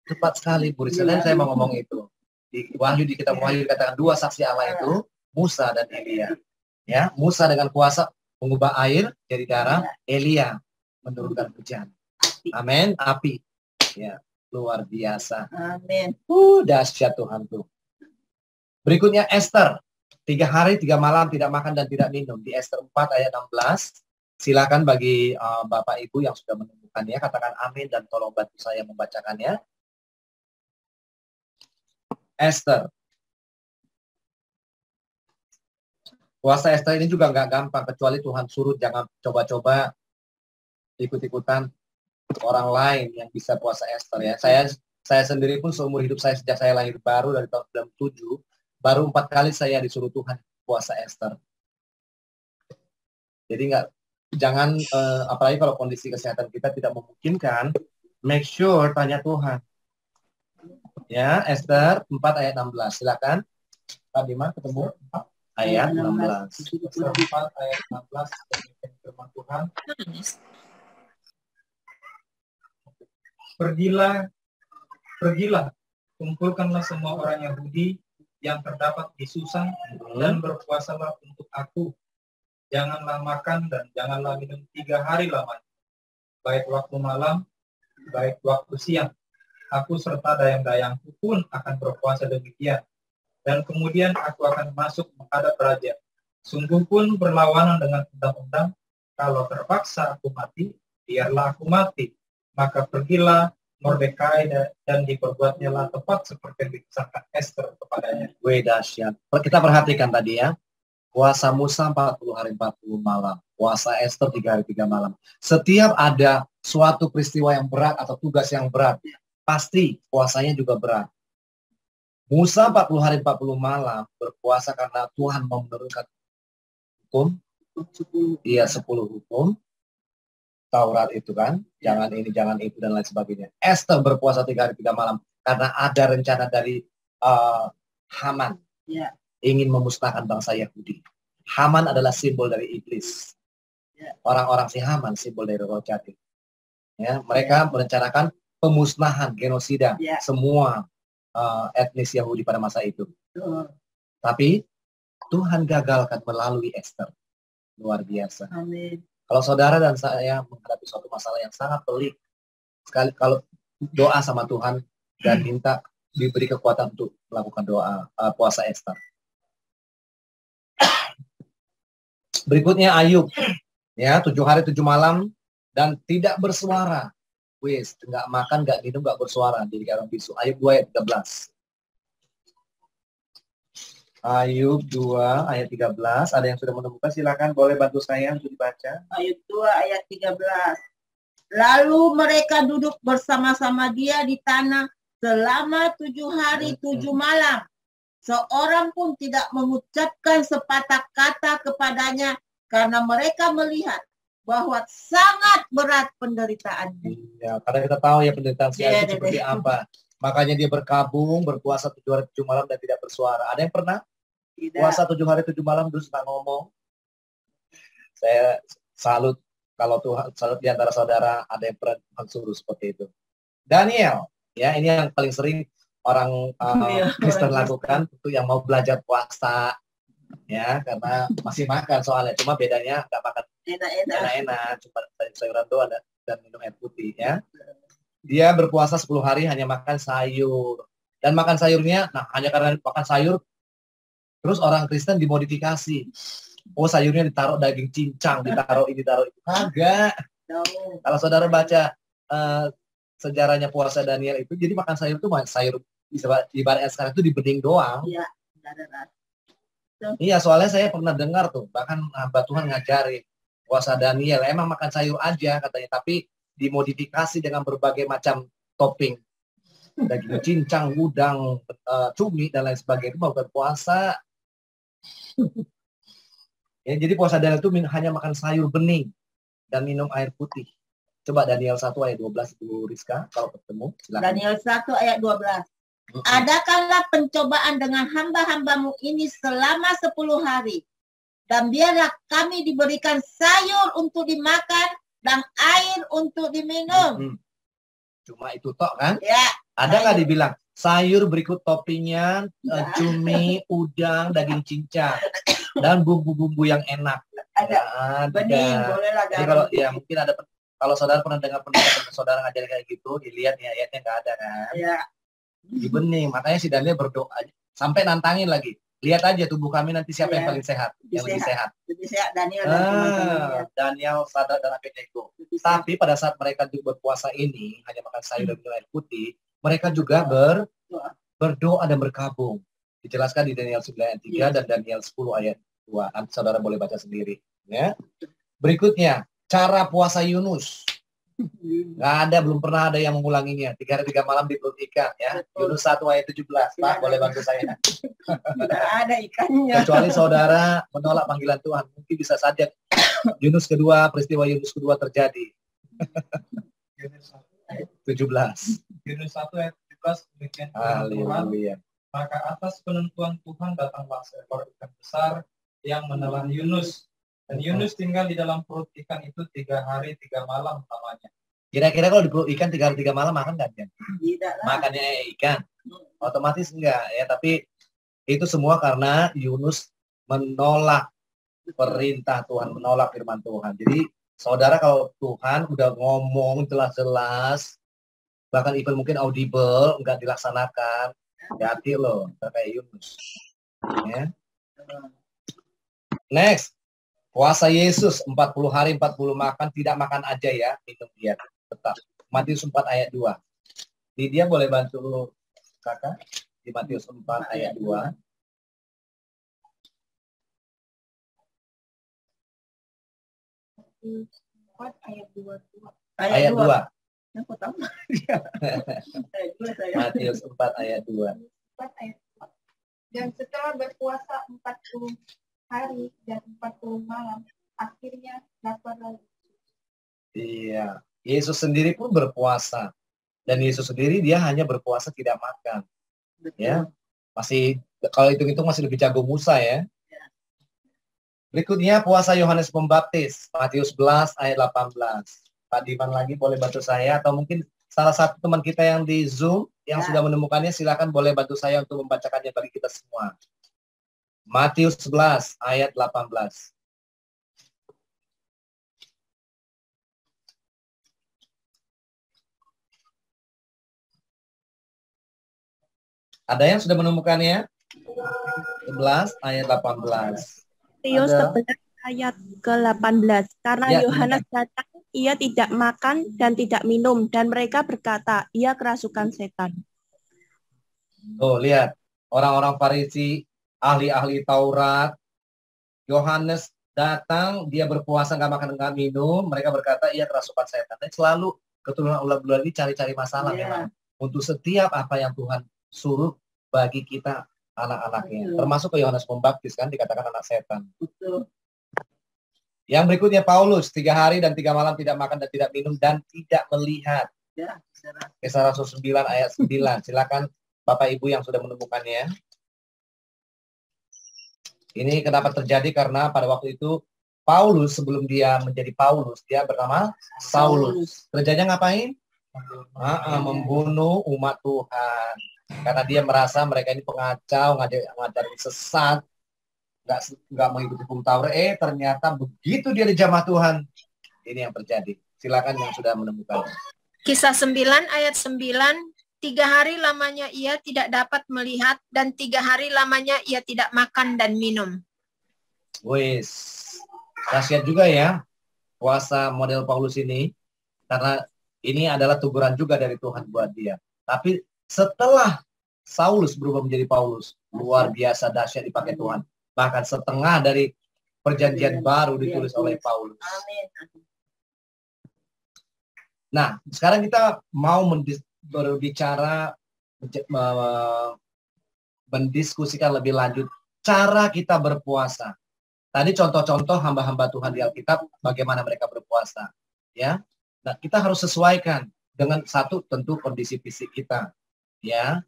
tepat sekali Bu Risa. Dan saya mau ngomong itu. Di Wahyu, di kitab Wahyu dikatakan dua saksi Allah itu Musa dan Elia. Ya, Musa dengan kuasa mengubah air jadi darah, Elia menurunkan hujan. Amin, api. Ya, luar biasa. Amin. Dahsyat Tuhan tuh. Berikutnya Esther. 3 hari 3 malam tidak makan dan tidak minum. Di Esther 4 ayat 16. Silakan bagi Bapak Ibu yang sudah menemukannya, katakan amin dan tolong bantu saya membacakannya. Esther. Puasa Esther ini juga nggak gampang, kecuali Tuhan suruh. Jangan coba-coba ikut-ikutan orang lain yang bisa puasa Esther ya. Saya sendiri pun seumur hidup saya sejak saya lahir baru dari tahun 97, baru 4 kali saya disuruh Tuhan puasa Esther. Jadi jangan apalagi kalau kondisi kesehatan kita tidak memungkinkan, make sure tanya Tuhan. Ya, Esther 4 ayat 16. Silakan. Pak Bima ketemu ayat 16. Esther 4 ayat 16 firman Tuhan. Pergilah, kumpulkanlah semua orang Yahudi yang terdapat di Susan dan berpuasalah untuk aku. Janganlah makan dan janganlah minum 3 hari lamanya, baik waktu malam, baik waktu siang. Aku serta dayang-dayangku pun akan berpuasa demikian. Dan kemudian aku akan masuk menghadap raja. Sungguh pun berlawanan dengan undang-undang. Kalau terpaksa aku mati, biarlah aku mati. Maka pergilah Mordekai dan diperbuatnya lah tepat seperti dikisahkan Esther kepadanya. Dahsyat. Kita perhatikan tadi ya. Puasa Musa 40 hari 40 malam. Puasa Esther 3 hari 3 malam. Setiap ada suatu peristiwa yang berat atau tugas yang berat, pasti puasanya juga berat. Musa 40 hari 40 malam berpuasa karena Tuhan mau menurunkan hukum. Iya, 10 hukum. Taurat itu kan, jangan ini, jangan itu, dan lain sebagainya. Esther berpuasa 3 hari 3 malam karena ada rencana dari Haman. Ingin memusnahkan bangsa Yahudi. Haman adalah simbol dari iblis. Orang-orang si Haman simbol dari roh jahat. Ya, mereka merencanakan pemusnahan, genosida semua etnis Yahudi pada masa itu. Tapi Tuhan gagalkan melalui Esther. Luar biasa. Amin. Kalau saudara dan saya menghadapi suatu masalah yang sangat pelik, sekali kalau doa sama Tuhan dan minta diberi kekuatan untuk melakukan doa puasa Esther. Berikutnya Ayub, ya 7 hari 7 malam dan tidak bersuara. Wis, nggak makan, nggak minum, nggak bersuara. Jadi orang bisu. Ayub 2 ayat 13. Ayub 2 ayat 13. Ada yang sudah menemukan? Silakan, boleh bantu saya untuk dibaca. Ayub 2 ayat 13. Lalu mereka duduk bersama-sama dia di tanah selama 7 hari 7 malam. Seorang pun tidak mengucapkan sepatah kata kepadanya karena mereka melihat bahwa sangat berat penderitaannya. Ya, karena kita tahu ya penderitaan itu seperti apa. Makanya dia berkabung, berpuasa 7 hari 7 malam dan tidak bersuara. Ada yang pernah puasa 7 hari 7 malam terus nggak ngomong? Saya salut kalau Tuhan, salut di antara saudara ada yang pernah suruh seperti itu. Daniel, ya ini yang paling sering orang Kristen lakukan untuk yang mau belajar puasa. Ya, karena masih makan soalnya, cuma bedanya nggak makan enak-enak, cuma sayuran doang dan minum air putih ya. Dia berpuasa 10 hari hanya makan sayur. Dan makan sayurnya, nah hanya karena makan sayur, terus orang Kristen dimodifikasi. Oh sayurnya ditaruh daging cincang, ditaruh ini, ditaruh itu. Kagak. Kalau saudara baca sejarahnya puasa Daniel itu, jadi makan sayur itu sayur ibaratnya sekarang itu di bening doang. Iya, iya, soalnya saya pernah dengar tuh, bahkan hamba Tuhan ngajarin puasa Daniel, emang makan sayur aja katanya, tapi dimodifikasi dengan berbagai macam topping, daging cincang, udang, cumi dan lain sebagainya, itu bukan puasa. Ya, jadi puasa Daniel itu hanya makan sayur bening dan minum air putih. Coba Daniel 1 ayat 12 Bu Rizka, kalau ketemu silakan. Daniel 1 ayat 12. Adakanlah pencobaan dengan hamba-hambamu ini selama 10 hari. Dan biarlah kami diberikan sayur untuk dimakan dan air untuk diminum. Cuma itu tok kan? Ya. Ada nggak dibilang sayur berikut toppingnya cumi, udang, daging cincang dan bumbu-bumbu yang enak? Ada. Bening, bolehlah. Jadi kalau ya mungkin ada, kalau saudara pernah dengar pendapat saudara ngajarin kayak gitu, dilihat ya ayatnya nggak ada kan? Iya. Di bening, makanya si Daniel berdoa sampai nantangin lagi. Lihat aja tubuh kami nanti siapa yang paling sehat, yang lebih sehat. Lebih sehat Daniel dan teman-temannya. Daniel, Sadrak dan Abednego. Tapi pada saat mereka juga berpuasa ini hanya makan sayur dan minum air putih, mereka juga berdoa dan berkabung. Dijelaskan di Daniel 9 ayat 3 dan Daniel 10 ayat 2. Nanti saudara boleh baca sendiri. Ya. Berikutnya, cara puasa Yunus. Nggak ada, belum pernah ada yang mengulanginya. 3 hari 3 malam di perut ikan ya. Yunus 1 ayat 17. Pak, boleh bantu saya? Tidak ada ikannya. Kecuali saudara menolak panggilan Tuhan, mungkin bisa saja Yunus kedua, peristiwa Yunus kedua terjadi. 17. Yunus 1 ayat 17 demikian Tuhan. Maka atas penentuan Tuhan datanglah seekor ikan besar yang menelan Yunus. Dan Yunus tinggal di dalam perut ikan itu 3 hari 3 malam lamanya. Kira-kira kalau di perut ikan 3 hari 3 malam makan nggak kan? Tidak lah. Makannya ikan? Otomatis enggak ya, tapi itu semua karena Yunus menolak perintah Tuhan, menolak firman Tuhan. Jadi saudara kalau Tuhan udah ngomong jelas-jelas, bahkan even mungkin audible, enggak dilaksanakan, hati loh, kayak Yunus. Ya. Next. Puasa Yesus 40 hari 40 makan, tidak makan aja ya, minum dia tetap. Matius 4 ayat 2. Lydia boleh bantu kakak di Matius 4 ayat 2. Ayat 2. Ayat 2. Aku tahu. Matius 4 ayat 2. 4 ayat 2. Dan setelah berpuasa 40 hari dan 40 malam, akhirnya lapar lagi. Iya, Yesus sendiri pun berpuasa. Dan Yesus sendiri dia hanya berpuasa tidak makan. Betul. Ya, masih kalau hitung-hitung masih lebih jago Musa ya. Berikutnya puasa Yohanes Pembaptis, Matius 11 ayat 18. Pak Diman lagi boleh bantu saya, atau mungkin salah satu teman kita yang di Zoom yang sudah menemukannya, silakan boleh bantu saya untuk membacakannya bagi kita semua. Matius 11 ayat 18. Ada yang sudah menemukannya? 11 ayat 18. Matius 11 ayat ke-18. Karena Yohanes datang, ia tidak makan dan tidak minum, dan mereka berkata, ia kerasukan setan. Tuh, lihat. Orang-orang Farisi, ahli-ahli Taurat, Yohanes datang, dia berpuasa, nggak makan, nggak minum, mereka berkata, ia kerasukan setan. Dan selalu keturunan ular-ular ini cari-cari masalah memang. Untuk setiap apa yang Tuhan suruh bagi kita anak-anaknya. Termasuk ke Yohanes Pembaptis kan, dikatakan anak setan. Betul. Yang berikutnya Paulus, 3 hari dan 3 malam tidak makan dan tidak minum dan tidak melihat. Ya, Kisah Rasul 9 ayat 9. Silakan Bapak Ibu yang sudah menemukannya. Ini kenapa terjadi? Karena pada waktu itu Paulus, sebelum dia menjadi Paulus, dia bernama Saulus. Kerjanya ngapain? Membunuh umat Tuhan. Karena dia merasa mereka ini pengacau, ngajarin sesat, nggak mengikuti hukum Taurat. Ternyata begitu dia dijamah Tuhan, ini yang terjadi. Silakan yang sudah menemukan. Kisah 9 ayat 9. 3 hari lamanya ia tidak dapat melihat, dan 3 hari lamanya ia tidak makan dan minum. Wis, dahsyat juga ya puasa model Paulus ini, karena ini adalah teguran juga dari Tuhan buat dia. Tapi setelah Saulus berubah menjadi Paulus, luar biasa dahsyat dipakai Tuhan. Bahkan setengah dari perjanjian baru ditulis oleh Paulus. Nah, sekarang kita mau berbicara, mendiskusikan lebih lanjut cara kita berpuasa. Tadi contoh-contoh hamba-hamba Tuhan di Alkitab bagaimana mereka berpuasa, ya. Nah, kita harus sesuaikan dengan satu tentu kondisi fisik kita, ya.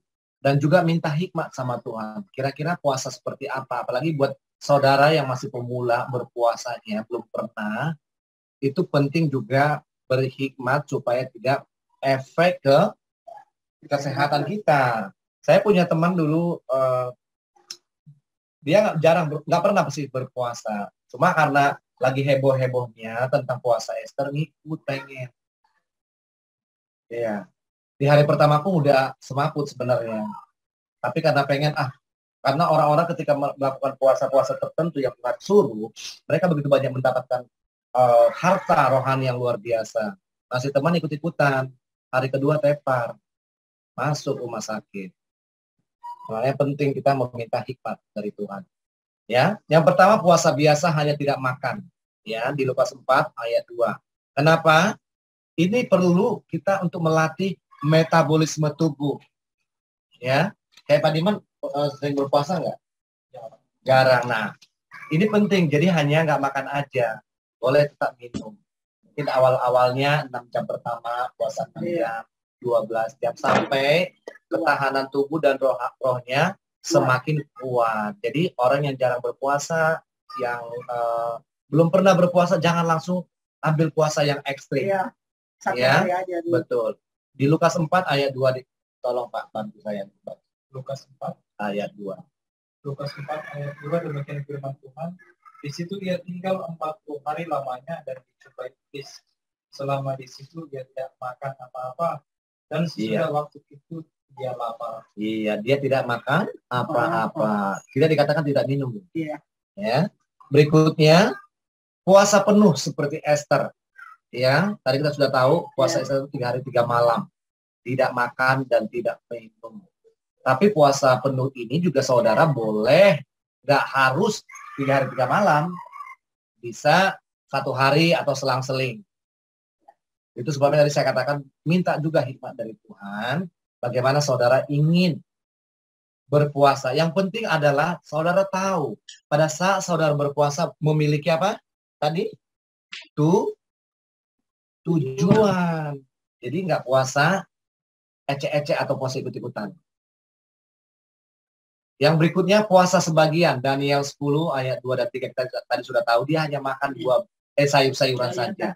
Dan juga minta hikmat sama Tuhan. Kira-kira puasa seperti apa? Apalagi buat saudara yang masih pemula berpuasanya, belum pernah, itu penting juga berhikmat supaya tidak efek ke kesehatan kita. Saya punya teman dulu, dia nggak pernah sih berpuasa. Cuma karena lagi heboh-hebohnya tentang puasa Ester, ngikut pengen. Iya. Di hari pertama aku udah semaput sebenarnya. Tapi karena pengen, karena orang-orang ketika melakukan puasa-puasa tertentu yang Tuhan suruh, mereka begitu banyak mendapatkan harta rohani yang luar biasa. Masih teman ikut-ikutan. Hari kedua tepar. Masuk rumah sakit. Makanya penting kita meminta hikmat dari Tuhan. Ya, yang pertama puasa biasa hanya tidak makan. Ya, di Lukas 4 ayat 2. Kenapa? Ini perlu kita untuk melatih metabolisme tubuh. Ya, kayak Pak Diman sering berpuasa nggak? Jarang. Nah, ini penting. Jadi hanya nggak makan aja, boleh tetap minum. Mungkin awal-awalnya 6 jam pertama puasa 6 jam. 12 jam sampai ketahanan tubuh dan rohnya semakin kuat. Jadi orang yang jarang berpuasa, yang belum pernah berpuasa, jangan langsung ambil puasa yang ekstrim. Ya, betul. Di Lukas 4 ayat 2, tolong Pak bantu saya. Lukas 4 ayat 2. Lukas 4 ayat 2 demikian firman Tuhan. Di situ dia tinggal 40 hari lamanya dan dicobai iblis. Selama di situ dia tidak makan apa-apa. Dan sesudah waktu itu dia lapar. Iya, dia tidak makan apa-apa. Tidak dikatakan tidak minum. Iya. Ya. Berikutnya, puasa penuh seperti Ester. Ya, tadi kita sudah tahu puasa Ester itu 3 hari 3 malam. Tidak makan dan tidak minum. Tapi puasa penuh ini juga saudara boleh, nggak harus 3 hari 3 malam. Bisa 1 hari atau selang-seling. Itu sebabnya tadi saya katakan minta juga hikmat dari Tuhan. Bagaimana saudara ingin berpuasa. Yang penting adalah saudara tahu pada saat saudara berpuasa memiliki apa? Tadi? Tujuan. Jadi nggak puasa ecek-ecek atau puasa ikut-ikutan. Yang berikutnya puasa sebagian. Daniel 10 ayat 2 dan 3 kita tadi sudah tahu. Dia hanya makan sayur-sayuran saja.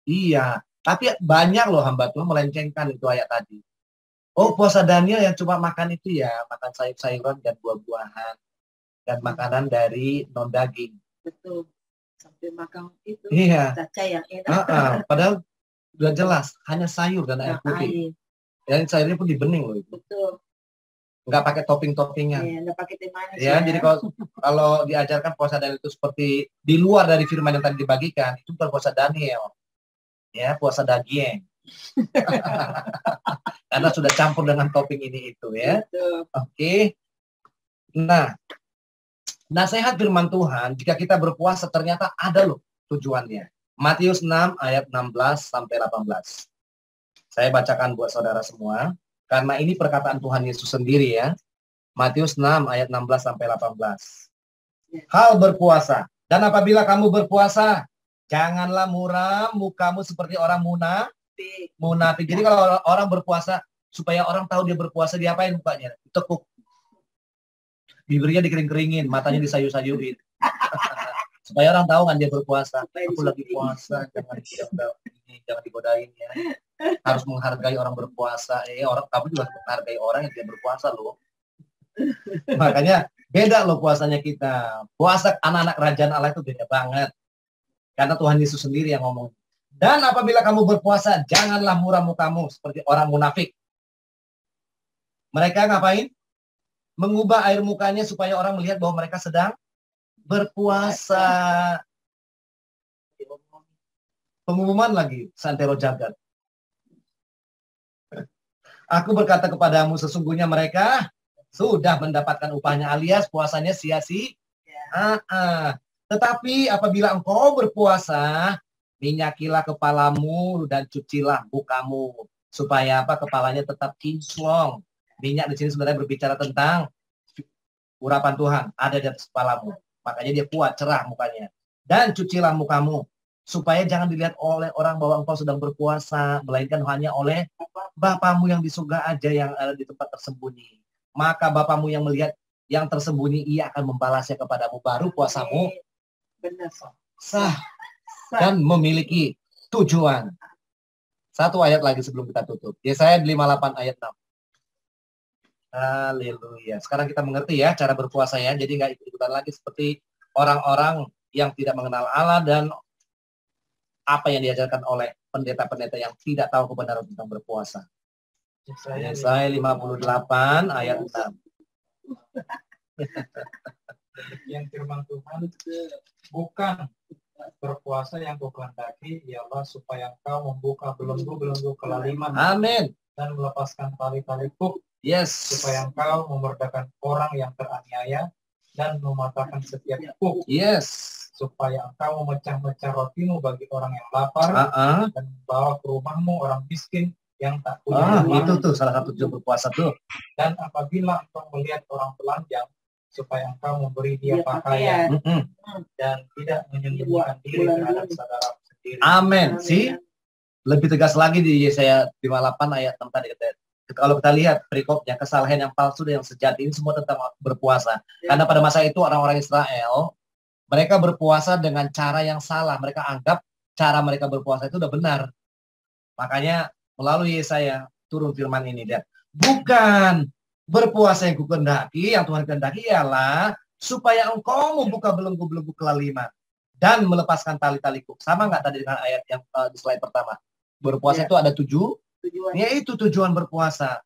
Iya. Tapi banyak loh hamba Tuhan melencengkan itu ayat tadi. Oh, puasa Daniel yang cuma makan itu ya, makan sayur-sayuran dan buah-buahan dan makanan dari non daging. Betul. Sampai makan itu Iya. caca yang enak. Padahal udah jelas hanya sayur dan air putih. Dan sayurnya pun dibening loh itu. Betul. Nggak pakai topping-toppingan. Iya, nggak pakai teh manis. Ya, jadi kalau diajarkan puasa Daniel itu seperti di luar dari firman yang tadi dibagikan, itu bukan puasa Daniel. Ya, puasa daging. Karena sudah campur dengan topping ini itu ya. Oke. Nah, nasihat firman Tuhan jika kita berpuasa ternyata ada loh tujuannya. Matius 6 ayat 16 sampai 18. Saya bacakan buat saudara semua karena ini perkataan Tuhan Yesus sendiri ya. Matius 6 ayat 16 sampai 18. Hal berpuasa. Dan apabila kamu berpuasa, janganlah muram mukamu seperti orang munafik. Jadi kalau orang berpuasa, supaya orang tahu dia berpuasa, diapain mukanya? Tekuk. Bibirnya dikering-keringin, matanya disayu-sayurin. Supaya orang tahu kan dia berpuasa. Aku lagi puasa, jangan digodain ya. Harus menghargai orang berpuasa. Kamu juga harus menghargai orang yang tidak berpuasa loh. Makanya beda loh puasanya kita. Puasa anak-anak kerajaan Allah itu beda banget. Karena Tuhan Yesus sendiri yang ngomong. Dan apabila kamu berpuasa, janganlah muram mukamu seperti orang munafik. Mereka ngapain? Mengubah air mukanya supaya orang melihat bahwa mereka sedang berpuasa. Pengumuman lagi, santero jagat. Aku berkata kepadamu, sesungguhnya mereka sudah mendapatkan upahnya, alias puasanya sia-sia. Tetapi apabila engkau berpuasa, minyakilah kepalamu dan cucilah mukamu. Supaya apa? Kepalanya tetap kinclong. Minyak di sini sebenarnya berbicara tentang urapan Tuhan ada di atas kepalamu. Makanya dia kuat, cerah mukanya. Dan cucilah mukamu. Supaya jangan dilihat oleh orang bahwa engkau sedang berpuasa. Melainkan hanya oleh Bapamu yang di surga aja yang ada di tempat tersembunyi. Maka Bapamu yang melihat yang tersembunyi, ia akan membalasnya kepadamu. Baru puasamu sah dan memiliki tujuan. Satu ayat lagi sebelum kita tutup. Yesaya 58 ayat 6. Haleluya. Sekarang kita mengerti ya cara berpuasa ya. Jadi nggak ikut-ikutan lagi seperti orang-orang yang tidak mengenal Allah dan apa yang diajarkan oleh pendeta-pendeta yang tidak tahu kebenaran tentang berpuasa. Yesaya 58 ayat 6. Yang firman Tuhan, bukan berpuasa yang kau kehendaki ialah supaya engkau membuka belenggu-belenggu kelaliman. Amin. Dan melepaskan tali-tali kuk. Yes. Supaya engkau memerdekakan orang yang teraniaya dan mematahkan setiap kuk. Yes. Supaya engkau memecah-mecah rotimu bagi orang yang lapar dan membawa ke rumahmu orang miskin yang tak punya rumah. Itu tuh salah satu tujuan berpuasa tuh. Dan apabila engkau melihat orang telanjang, supaya engkau memberi dia pakaian dan tidak menyembunyikan diri terhadap saudara sendiri. Amin. Lebih tegas lagi di Yesaya 58 ayat 6 tadi. Kalau kita lihat perikopnya, kesalahan yang palsu dan yang sejati ini semua tentang berpuasa. Karena pada masa itu orang-orang Israel, mereka berpuasa dengan cara yang salah. Mereka anggap cara mereka berpuasa itu udah benar. Makanya melalui Yesaya turun firman ini. Dan bukan berpuasa yang kukehendaki, yang Tuhan kehendaki ialah supaya engkau membuka belenggu-belenggu kelaliman dan melepaskan tali-tali kuk. Sama nggak tadi dengan ayat yang di slide pertama? Berpuasa itu ada tujuan. Yaitu tujuan berpuasa.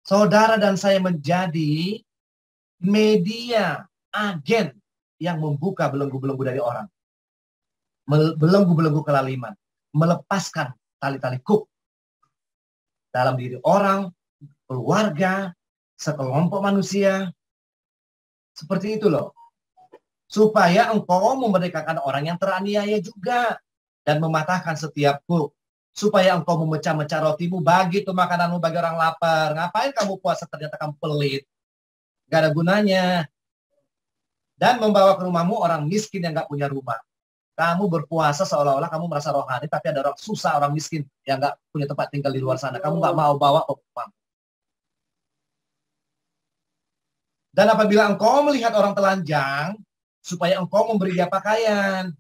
Saudara dan saya menjadi media, agen yang membuka belenggu-belenggu dari orang. Belenggu-belenggu kelaliman. Melepaskan tali-tali kuk dalam diri orang, keluarga, sekelompok manusia. Seperti itu loh. Supaya engkau memerdekakan orang yang teraniaya juga. Dan mematahkan setiap kuk. Supaya engkau memecah-mecah rotimu, bagi itu makananmu bagi orang lapar. Ngapain kamu puasa ternyata kamu pelit? Gak ada gunanya. Dan membawa ke rumahmu orang miskin yang gak punya rumah. Kamu berpuasa seolah-olah kamu merasa rohani, tapi ada orang susah, orang miskin yang gak punya tempat tinggal di luar sana. Kamu gak mau bawa ke rumah. Dan apabila engkau melihat orang telanjang, supaya engkau memberi dia pakaian.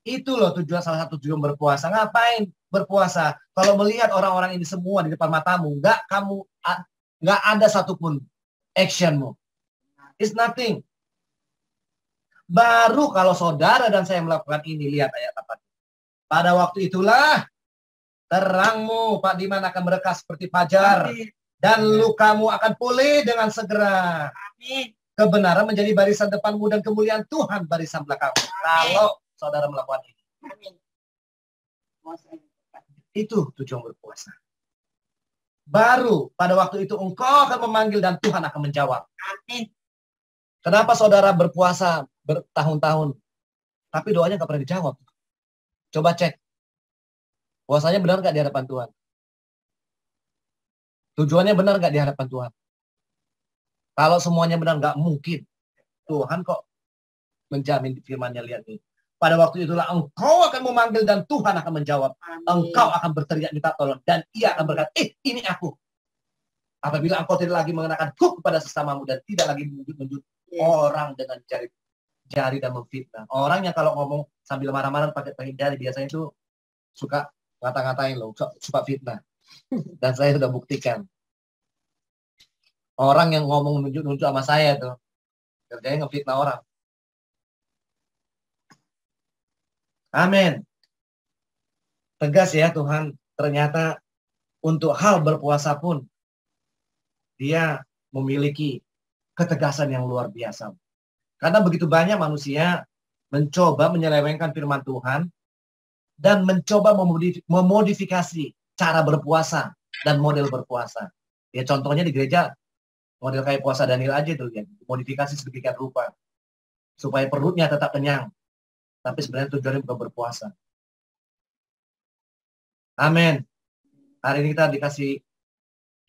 Itu loh tujuan, salah satu tujuan berpuasa. Ngapain berpuasa? Kalau melihat orang-orang ini semua di depan matamu, nggak ada satupun actionmu. It's nothing. Baru kalau saudara dan saya melakukan ini, lihat ayat 8. Pada waktu itulah terangmu, Pak Diman, akan berkas seperti fajar. Amin. Dan lukamu akan pulih dengan segera. Amin. Kebenaran menjadi barisan depanmu dan kemuliaan Tuhan barisan belakangmu. Kalau saudara melakukan ini. Amin. Itu tujuan berpuasa. Baru pada waktu itu engkau akan memanggil dan Tuhan akan menjawab. Amin. Kenapa saudara berpuasa bertahun-tahun, tapi doanya nggak pernah dijawab? Coba cek. Puasanya benar nggak di hadapan Tuhan? Tujuannya benar nggak di hadapan Tuhan? Kalau semuanya benar, nggak mungkin. Tuhan kok menjamin di firman-Nya, lihat nih. Pada waktu itulah engkau akan memanggil dan Tuhan akan menjawab. Amin. Engkau akan berteriak minta tolong dan Ia akan berkata, ini aku. Apabila engkau tidak lagi mengenakan hukum kepada sesamamu dan tidak lagi menunjuk orang dengan jari dan memfitnah. Orang yang kalau ngomong sambil marah-marah pakai jari biasanya itu suka ngata-ngatain loh, suka fitnah. Dan saya sudah buktikan. Orang yang ngomong nunjuk-nunjuk sama saya tuh kerjanya ngefitnah orang. Amin. Tegas ya Tuhan. Ternyata untuk hal berpuasa pun Dia memiliki ketegasan yang luar biasa. Karena begitu banyak manusia mencoba menyelewengkan firman Tuhan dan mencoba memodifikasi cara berpuasa dan model berpuasa. Ya contohnya di gereja model kayak puasa Daniel aja tuh ya, modifikasi sedemikian rupa supaya perutnya tetap kenyang. Tapi sebenarnya tujuannya bukan berpuasa. Amin. Hari ini kita dikasih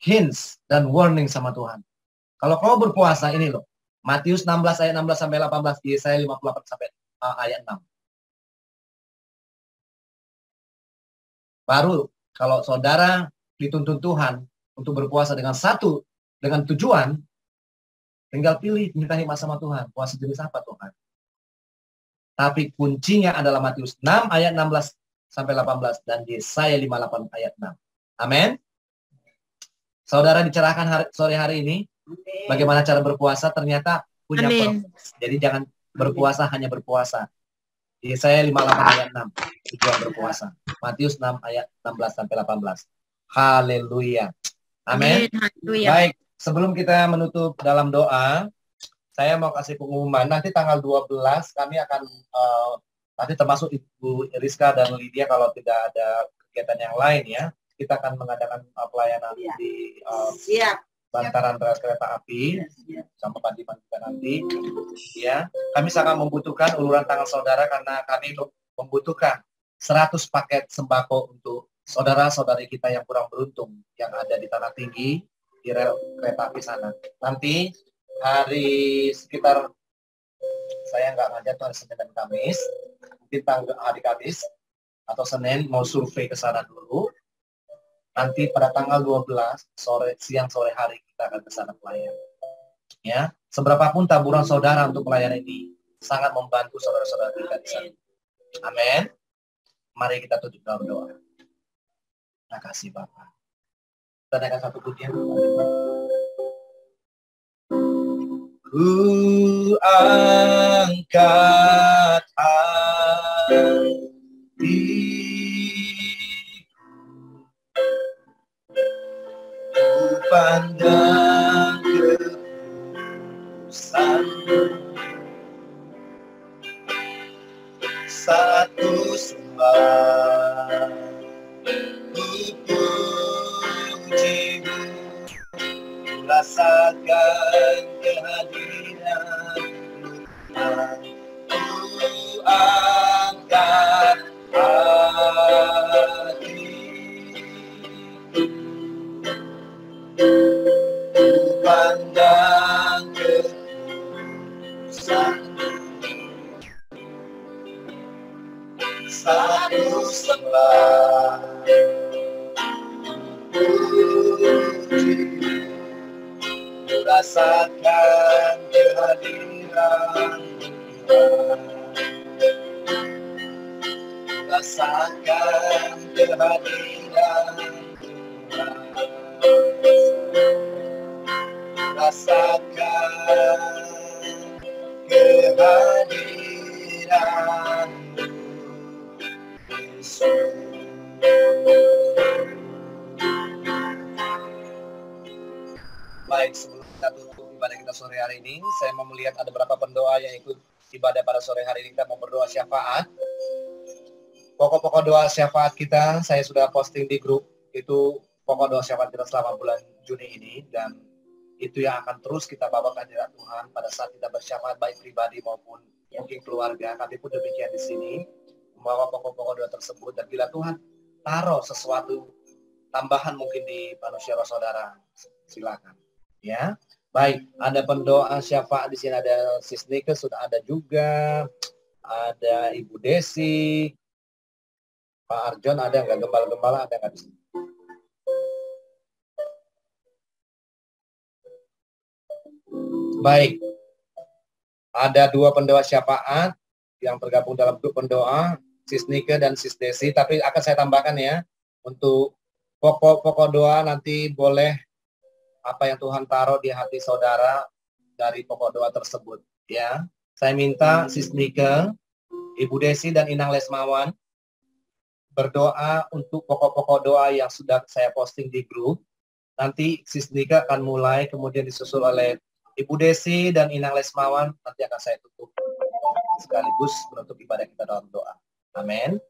hints dan warning sama Tuhan. Kalau kau berpuasa, ini loh. Matius 16 ayat 16 sampai 18, Yesaya 58 sampai ayat 6. Baru kalau saudara dituntun Tuhan untuk berpuasa dengan tujuan, tinggal pilih minta hikmat sama Tuhan. Puasa jenis apa Tuhan? Tapi kuncinya adalah Matius 6 ayat 16 sampai 18 dan Yesaya 58 ayat 6. Amin. Saudara dicerahkan sore hari ini bagaimana cara berpuasa, ternyata punya proses. Jadi jangan berpuasa hanya berpuasa. Yesaya 58 ayat 6 tujuan berpuasa. Matius 6 ayat 16 sampai 18. Haleluya. Amin. Baik, sebelum kita menutup dalam doa, saya mau kasih pengumuman. Nanti tanggal 12 kami akan nanti termasuk Ibu Rizka dan Lydia kalau tidak ada kegiatan yang lain ya. Kita akan mengadakan pelayanan di bantaran rel kereta api sama Pak Diman juga nanti. Ya, kami sangat membutuhkan uluran tangan saudara karena kami membutuhkan 100 paket sembako untuk saudara-saudari kita yang kurang beruntung yang ada di Tanah Tinggi di rel kereta api sana. Nanti hari sekitar saya nggak ngajar tuh hari Senin dan Kamis, mungkin hari Kamis atau Senin mau survei ke sana dulu. Nanti pada tanggal 12 siang sore hari kita akan ke sana pelayan. Ya, seberapapun taburan saudara untuk pelayanan ini sangat membantu saudara-saudara kita di sana. Amin. Mari kita tutup dalam doa. Terima kasih Bapak. Kita naikkan satu pujian. Ku angkat hati, ku pandang keputusanmu, satu sembah, ku pujimu, ku rasakan kehadiranmu, ku angkat hati, ku pandang keputusanmu, satu sembah, puji, rasakan kehadiran Tuhan. rasakan kehadiran Tuhan, rasakan kehadiran Yesus. Baik, sebelum kita tutup ibadah kita sore hari ini, saya mau melihat ada beberapa pendoa yang ikut ibadah pada sore hari ini. Kita mau berdoa syafaat. Pokok-pokok doa syafaat kita, saya sudah posting di grup. Itu pokok doa syafaat kita selama bulan Juni ini. Dan itu yang akan terus kita bawa ke hadirat Tuhan pada saat kita bersyafaat, baik pribadi maupun mungkin keluarga. Kami pun demikian di sini, membawa pokok-pokok doa tersebut. Dan bila Tuhan taruh sesuatu tambahan mungkin di manusia saudara, silakan. Ya, baik. Ada pendoa syafaat di sini, ada Sis Nike sudah ada juga, ada Ibu Desi, Pak Arjon ada nggak, gembala-gembala ada nggak di sini? Baik, ada 2 pendoa syafaat yang tergabung dalam grup pendoa, Sis Nike dan Sis Desi. Tapi akan saya tambahkan ya, untuk pokok-pokok doa nanti boleh apa yang Tuhan taruh di hati saudara dari pokok doa tersebut. Ya, saya minta Sis Nike, Ibu Desi dan Inang Lesmawan berdoa untuk pokok-pokok doa yang sudah saya posting di grup. Nanti Sis Nike akan mulai, kemudian disusul oleh Ibu Desi dan Inang Lesmawan. Nanti akan saya tutup sekaligus menutup ibadah kita dalam doa. Amin.